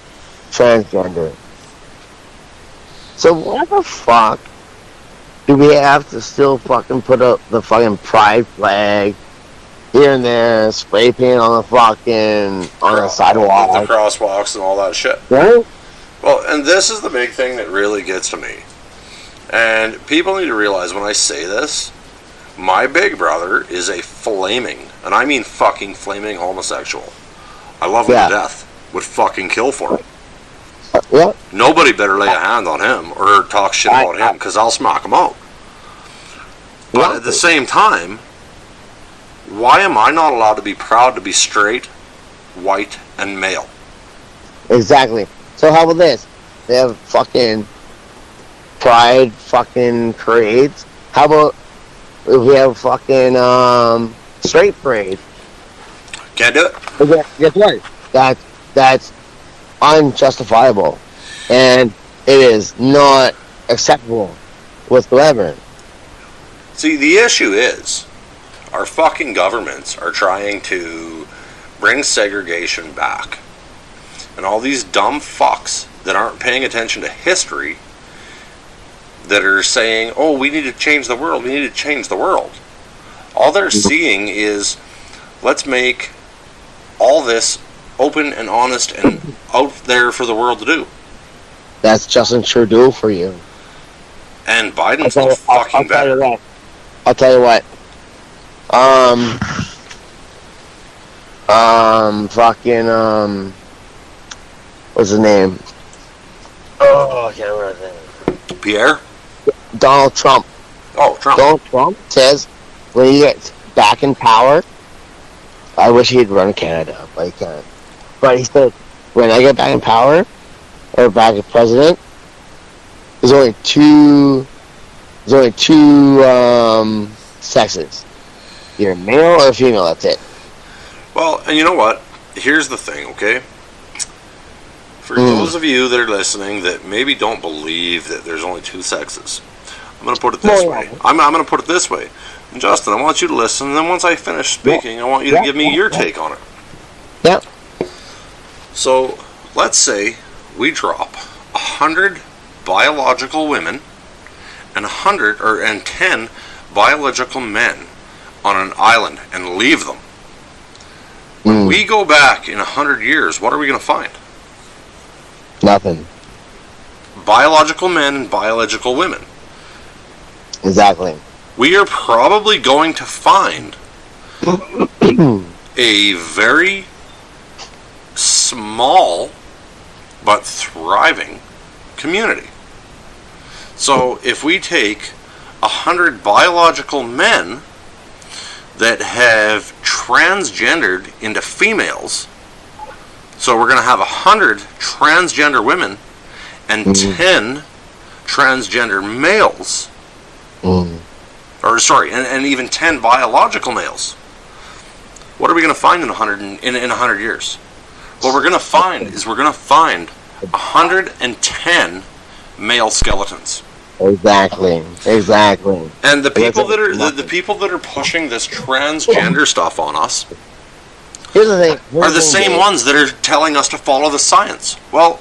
S2: So what the fuck do we have to still fucking put up the fucking pride flag here and there, spray paint on the fucking, on the sidewalk?
S1: The crosswalks and all that shit.
S2: Right?
S1: Well, and this is the big thing that really gets to me. And people need to realize when I say this, my big brother is a flaming, and I mean fucking flaming homosexual. I love him to death. Would fucking kill for him.
S2: Yeah.
S1: Nobody better lay a hand on him or talk shit about him, because I'll smack him out. But at the same time, why am I not allowed to be proud to be straight, white, and male?
S2: Exactly. So how about this? They have fucking pride fucking parades. How about if we have fucking straight parade?
S1: Can't do it.
S2: Okay, guess what? That's unjustifiable, and it is not acceptable whatsoever.
S1: See, the issue is, our fucking governments are trying to bring segregation back. And all these dumb fucks that aren't paying attention to history, that are saying, oh, we need to change the world, we need to change the world. All they're seeing is, let's make all this open and honest and out there for the world to do.
S2: That's Justin Trudeau for you.
S1: And Biden's no fucking better.
S2: I'll tell you what. What's his name? Oh, I can't remember his name.
S1: Pierre?
S2: Donald Trump.
S1: Oh, Trump.
S2: Donald Trump says when he gets back in power, I wish he'd run Canada, but he can't. But he said, when I get back in power, or back as president, there's only two sexes. You're male or female, that's it.
S1: Well, and you know what? Here's the thing, okay? For those of you that are listening that maybe don't believe that there's only two sexes, I'm going to put it this way. I'm going to put it this way. And Justin, I want you to listen, and then once I finish speaking, I want you to give me your take on it.
S2: Yeah.
S1: So, let's say we drop 100 biological women and 10 biological men on an island and leave them. When we go back in 100 years, what are we going to find?
S2: Nothing.
S1: Biological men and biological women.
S2: Exactly.
S1: We are probably going to find a very small but thriving community. So if we take 100 biological men that have transgendered into females, so we're going to have 100 transgender women and 10 transgender males, or sorry, and even 10 biological males. What are we going to find in 100 years? What we're going to find is 110 male skeletons.
S2: Exactly.
S1: And the people that are the people that are pushing this transgender stuff on us
S2: Here's the thing.
S1: are the same ones that are telling us to follow the science. Well,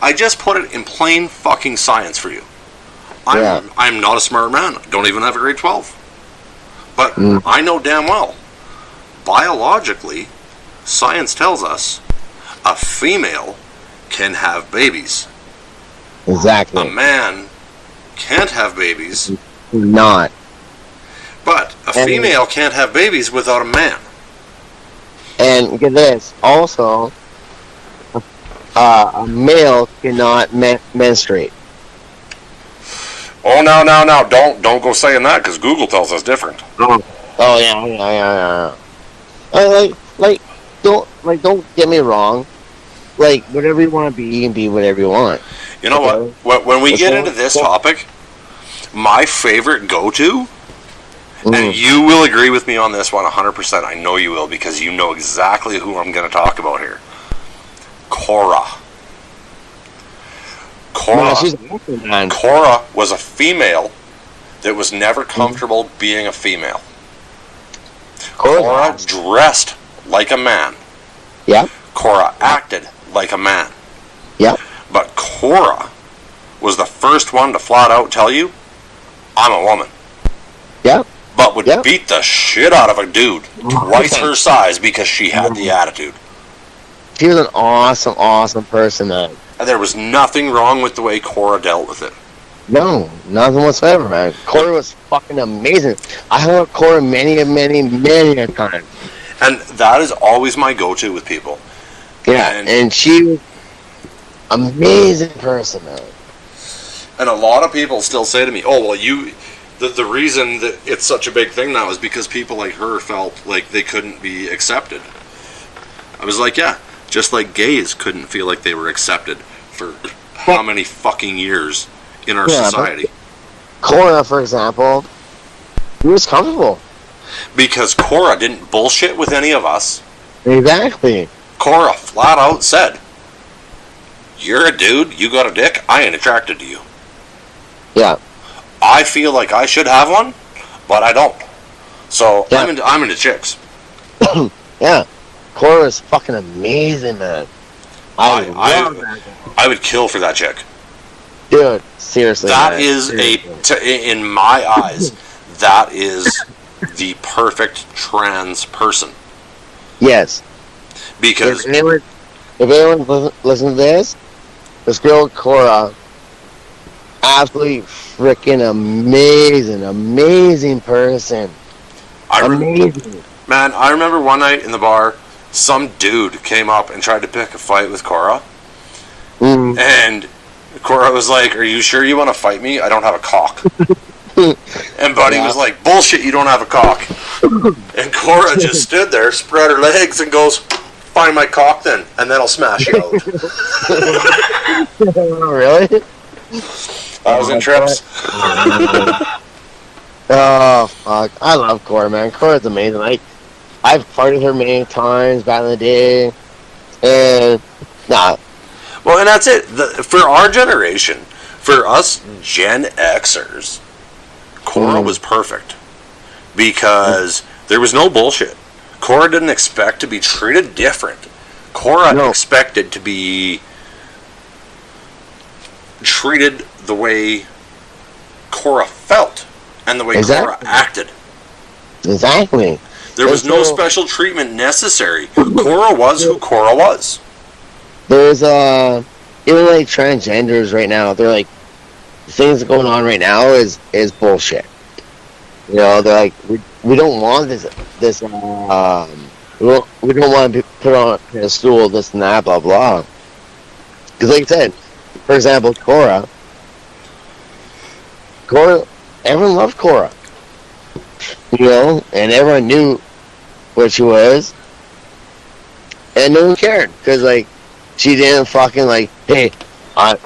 S1: I just put it in plain fucking science for you. I'm not a smart man. I don't even have a grade 12. But I know damn well, biologically, science tells us a female can have babies.
S2: Exactly.
S1: A man can't have babies.
S2: Not.
S1: But a female can't have babies without a man.
S2: And get this. Also, a male cannot menstruate.
S1: Oh, no. Don't go saying that, because Google tells us different.
S2: Oh yeah. Don't get me wrong. Like, whatever you want to be, you can be whatever you want.
S1: You know what? When we get into this topic, my favorite go-to, and you will agree with me on this one 100%. I know you will, because you know exactly who I'm going to talk about here. Cora. Cora was a female that was never comfortable being a female. Cora dressed like a man.
S2: Yeah.
S1: Cora acted like a man.
S2: Yeah.
S1: But Cora was the first one to flat out tell you, I'm a woman.
S2: Yeah.
S1: But would beat the shit out of a dude twice her size because she had the attitude.
S2: She was an awesome person, man.
S1: And there was nothing wrong with the way Cora dealt with it.
S2: No, nothing whatsoever, man. Cora was fucking amazing. I hung out with Cora many a time.
S1: And that is always my go-to with people.
S2: Yeah, and she was amazing person, man.
S1: And a lot of people still say to me, oh, well, the reason that it's such a big thing now is because people like her felt like they couldn't be accepted. I was like, yeah, just like gays couldn't feel like they were accepted for how many fucking years in our society.
S2: Cora, for example, he was comfortable.
S1: Because Cora didn't bullshit with any of us.
S2: Exactly.
S1: Cora flat out said, you're a dude, you got a dick, I ain't attracted to you.
S2: Yeah.
S1: I feel like I should have one, but I don't. So I'm into chicks.
S2: Yeah. Cora is fucking amazing, man.
S1: I would kill for that chick.
S2: Dude, seriously.
S1: That is in my eyes, that is the perfect trans person.
S2: Yes.
S1: Because
S2: if anyone listens to this girl Cora, absolutely freaking amazing person. Amazing.
S1: Man, I remember one night in the bar, some dude came up and tried to pick a fight with Cora. And Cora was like, are you sure you want to fight me? I don't have a cock. And Buddy was like, bullshit, you don't have a cock. And Cora just stood there, spread her legs, and goes, find my cock then, and then I'll smash you out.
S2: Really?
S1: I was in trips.
S2: Oh, fuck. I love Cora, man. Cora's amazing. I've farted her many times back in the day. And, nah.
S1: Well, and that's it. For our generation, for us Gen Xers, Cora was perfect. Because there was no bullshit. Cora didn't expect to be treated different. Cora expected to be treated the way Cora felt and the way Cora acted.
S2: Exactly.
S1: There was no special treatment necessary. Cora was who Cora was.
S2: There's even like transgenders right now, they're like, the things going on right now is bullshit. You know, they're like, we don't want this we don't want to put on a stool, this and that, blah blah. Because like I said, for example, Cora, everyone loved Cora, you know, and everyone knew what she was, and no one cared because like she didn't fucking like, hey,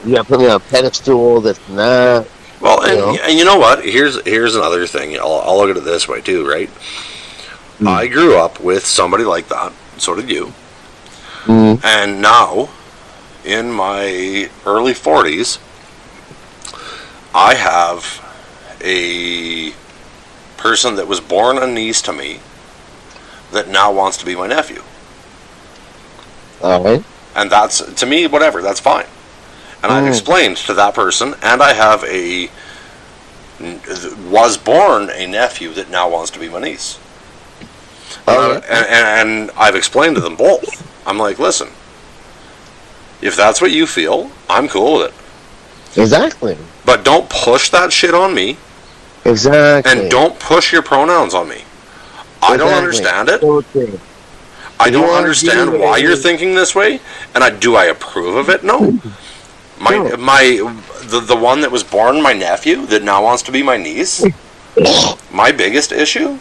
S2: you gotta put me on a pedestal, this and that.
S1: Well, and you know what? Here's another thing. I'll look at it this way too, right? I grew up with somebody like that. So did you. And now, in my early 40s, I have a person that was born a niece to me that now wants to be my nephew.
S2: Alright.
S1: And that's, to me, whatever, that's fine. And I've explained to that person, and I have was born a nephew that now wants to be my niece. And I've explained to them both. I'm like, listen, if that's what you feel, I'm cool with it.
S2: Exactly.
S1: But don't push that shit on me.
S2: Exactly.
S1: And don't push your pronouns on me. I don't understand it.
S2: Okay.
S1: I don't understand why you're thinking this way. And do I approve of it? No. The one that was born my nephew that now wants to be my niece, my biggest issue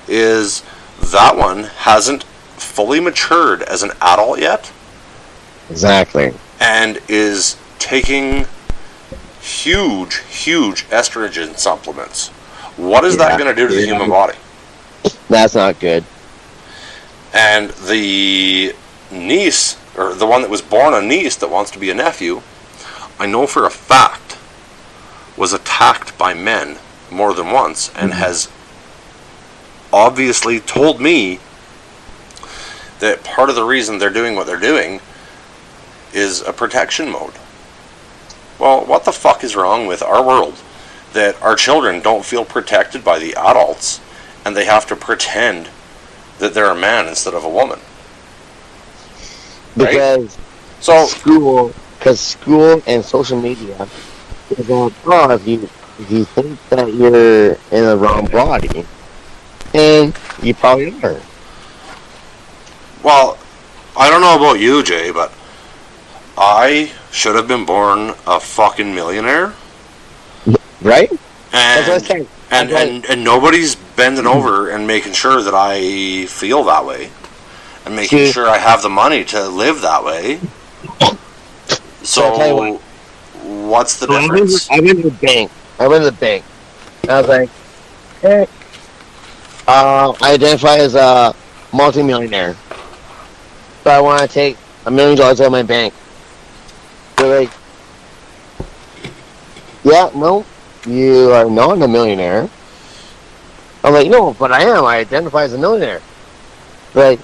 S1: is that one hasn't fully matured as an adult yet.
S2: Exactly.
S1: And is taking huge estrogen supplements. What is that going to do to the human body?
S2: That's not good.
S1: And the niece, or the one that was born a niece that wants to be a nephew, I know for a fact was attacked by men more than once and has obviously told me that part of the reason they're doing what they're doing is a protection mode. Well, what the fuck is wrong with our world that our children don't feel protected by the adults and they have to pretend that they're a man instead of a woman?
S2: Because school and social media is all, if you think that you're in the wrong body, and you probably are.
S1: Well, I don't know about you, Jay, but I should have been born a fucking millionaire.
S2: Right?
S1: And,
S2: that's what I'm saying.
S1: And nobody's bending over and making sure that I feel that way. And making sure I have the money to live that way. So, what's the difference?
S2: I went to the bank. I was like, hey, I identify as a multi-millionaire. So I want to take $1 million out of my bank. They're like, yeah, no, you are not a millionaire. I'm like, no, but I am. I identify as a millionaire. They're like,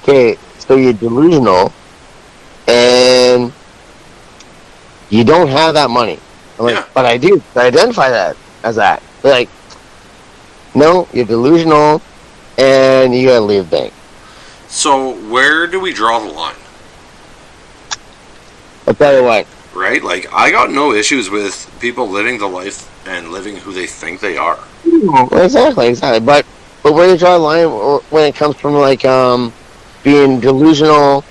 S2: okay, so you're delusional, and you don't have that money. I'm like, but I do. I identify that as that. They're like, no, you're delusional, and you gotta leave the bank.
S1: So where do we draw the line?
S2: I'll tell you what.
S1: Right? Like, I got no issues with people living the life and living who they think they are.
S2: Exactly. But where do you draw the line when it comes from, like, being delusional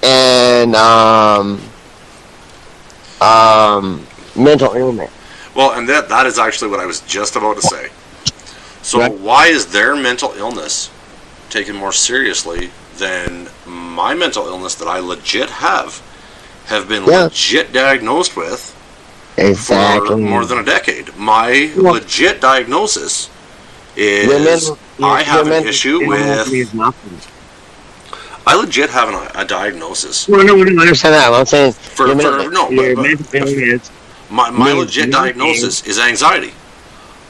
S2: and mental illness?
S1: Well, and that is actually what I was just about to say. So why is their mental illness taken more seriously than my mental illness that I legit have been legit diagnosed with for more than a decade? My legit diagnosis is I have an issue with... I legit have a diagnosis.
S2: No, I understand that. I'm saying...
S1: My legit diagnosis is anxiety.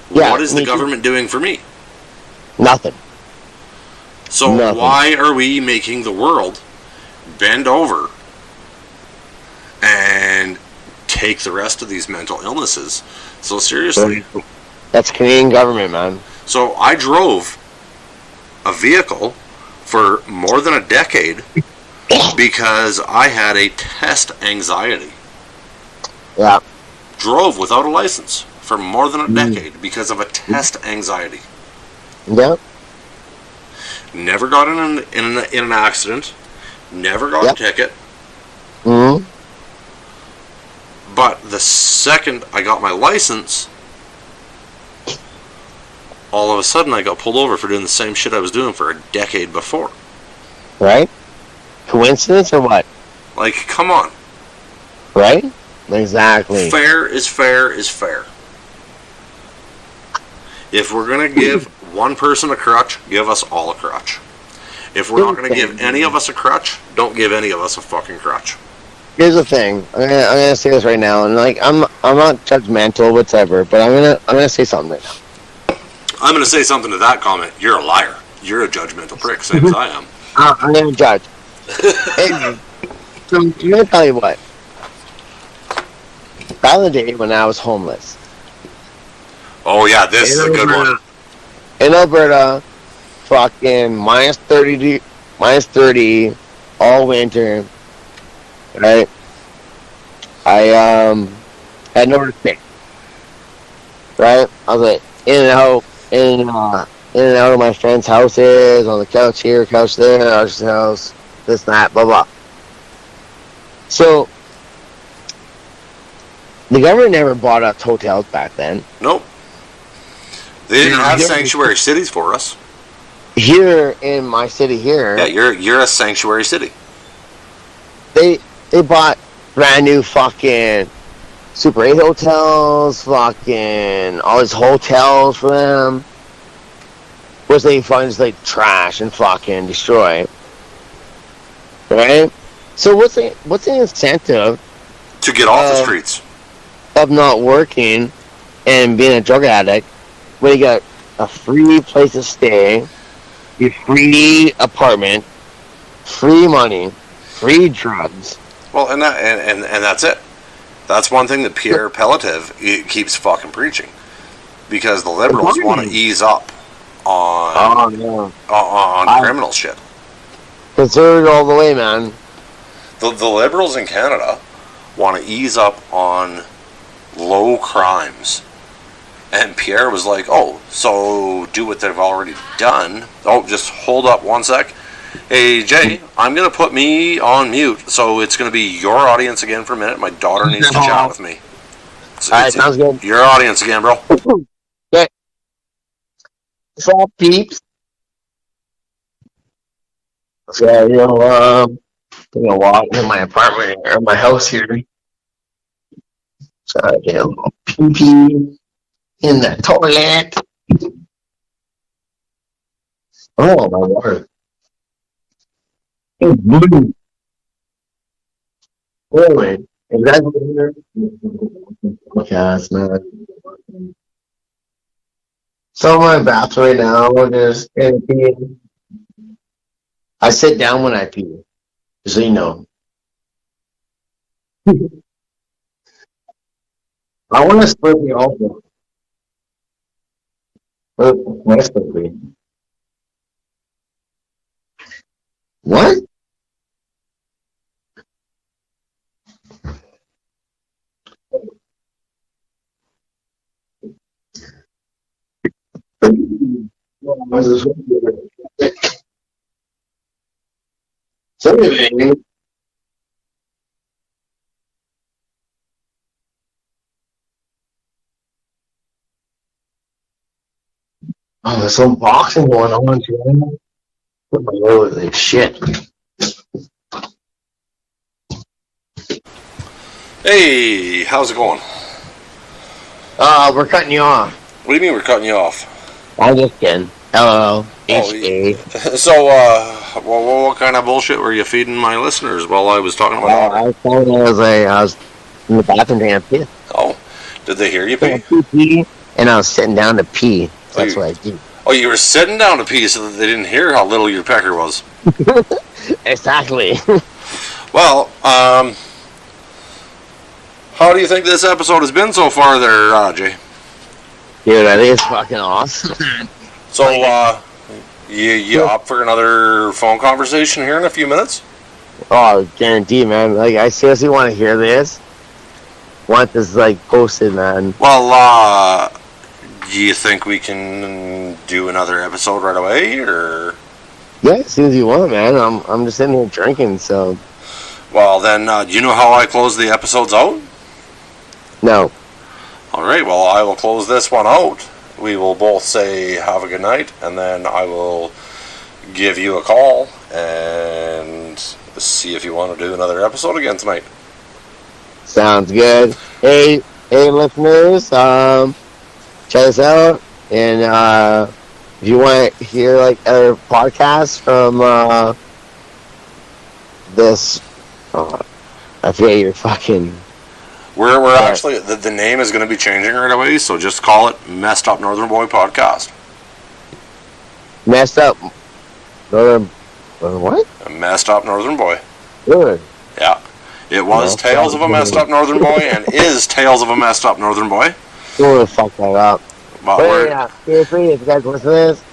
S1: What is the government doing for me?
S2: Nothing.
S1: So why are we making the world bend over and take the rest of these mental illnesses so seriously?
S2: That's Canadian government, man.
S1: So I drove a vehicle for more than a decade because I had a test anxiety.
S2: Yeah.
S1: Drove without a license for more than a decade because of a test anxiety.
S2: Yep.
S1: Never got in an accident. Never got a ticket.
S2: Mm-hmm.
S1: But the second I got my license, all of a sudden I got pulled over for doing the same shit I was doing for a decade before.
S2: Right? Coincidence or what?
S1: Like, come on.
S2: Right? Exactly.
S1: Fair is fair is fair. If we're going to give one person a crutch, give us all a crutch. If we're not going to give any of us a crutch, don't give any of us a fucking crutch.
S2: Here's the thing. I'm gonna say this right now, and like I'm not judgmental, whatever, but I'm gonna say something right now.
S1: I'm going to say something to that comment. You're a liar. You're a judgmental prick, same as I am.
S2: I'm gonna judge. Anyway, so I'm gonna tell you what. Back in the day when I was homeless.
S1: Oh yeah, this is a good one.
S2: In Alberta, fucking minus 30 all winter. Right? I had nowhere to stay. Right? I was like in and out of my friends' houses, on the couch here, couch there, our house, this, that, blah, blah. So, the government never bought us hotels back then.
S1: Nope. They didn't have sanctuary cities for us.
S2: Here in my city here,
S1: Yeah, you're a sanctuary city.
S2: They bought brand new fucking Super 8 hotels, fucking all these hotels for them, which they find just like trash and fucking destroy. Right? So what's the incentive
S1: To get off the streets.
S2: of not working and being a drug addict when you got a free place to stay, your free apartment, free money, free drugs?
S1: Well, and that's it. That's one thing that Pierre Pelletier keeps fucking preaching, because the liberals want to ease up on criminal shit.
S2: Conservative all the way, man.
S1: The liberals in Canada want to ease up on low crimes, and Pierre was like, "Oh, so do what they've already done." Oh, just hold up one sec. Hey, Jay, I'm going to put me on mute, so it's going to be your audience again for a minute. My daughter needs to chat with me.
S2: Alright, sounds good.
S1: Your audience again, bro.
S2: Okay. What's up, peeps? So, I'm going to walk in my apartment, or my house here. So I get a little pee-pee in the toilet. Oh, my water. It's blue. Anyway, is that here? Okay, that's not. So I'm in my bathroom right now. We're just gonna pee. I sit down when I pee, just so you know. I want to split me also. What's split me? What? Something. Oh, there's some boxing going on too. Put my nose like shit.
S1: Hey, how's it going?
S2: We're cutting you off.
S1: What do you mean we're cutting you off?
S2: I'm just kidding. Hello. H-A.
S1: So, what kind of bullshit were you feeding my listeners while I was talking about
S2: I was telling you I was in the bathroom taking a piss.
S1: Oh, did they hear you pee?
S2: Pee, and I was sitting down to pee. That's what I do.
S1: Oh, you were sitting down to pee so that they didn't hear how little your pecker was.
S2: Exactly.
S1: Well, how do you think this episode has been so far there, Jay?
S2: Dude, I think it's fucking awesome.
S1: So, you up for another phone conversation here in a few minutes?
S2: Oh, guaranteed, man. Like, I seriously want to hear this. want this like posted, man.
S1: Well, do you think we can do another episode right away, or?
S2: Yeah, as soon as you want, man. I'm just sitting here drinking, so
S1: Well, then, do you know how I close the episodes out?
S2: no.
S1: All right, well, I will close this one out. We will both say have a good night, and then I will give you a call and see if you want to do another episode again tonight.
S2: Sounds good. Hey, listeners, check us out, and if you want to hear like other podcasts from this, I forget your fucking.
S1: We're actually the name is going to be changing right away, so just call it Messed Up Northern Boy Podcast.
S2: Messed up. What?
S1: A Messed Up Northern Boy.
S2: Good.
S1: Yeah. It was Tales of a Messed Up Northern Boy and is Tales of a Messed Up Northern Boy.
S2: You want to fuck that up.
S1: But
S2: But yeah, seriously, if you guys listen to this,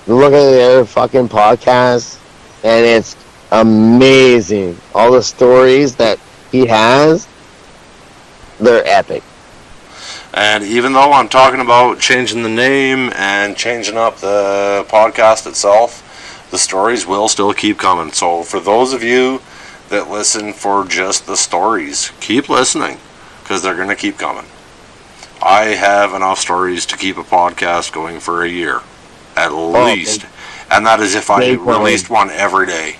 S2: look at the other fucking podcasts, and it's amazing. All the stories that he has, they're epic.
S1: And even though I'm talking about changing the name and changing up the podcast itself, the stories will still keep coming. So for those of you that listen for just the stories, keep listening, because they're going to keep coming. I have enough stories to keep a podcast going for a year, at least. And that is if I
S2: Big time.
S1: released one every day.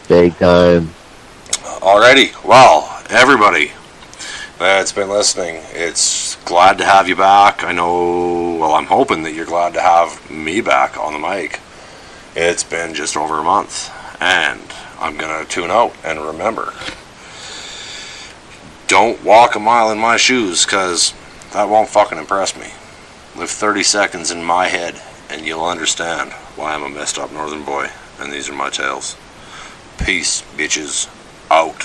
S2: Big time.
S1: Alrighty, well, everybody that's been listening, it's glad to have you back. I know, well, I'm hoping that you're glad to have me back on the mic. It's been just over a month, and I'm gonna tune out. And remember, don't walk a mile in my shoes, because that won't fucking impress me. Live 30 seconds in my head, and you'll understand why I'm a messed up northern boy, and these are my tales. Peace, bitches. Out.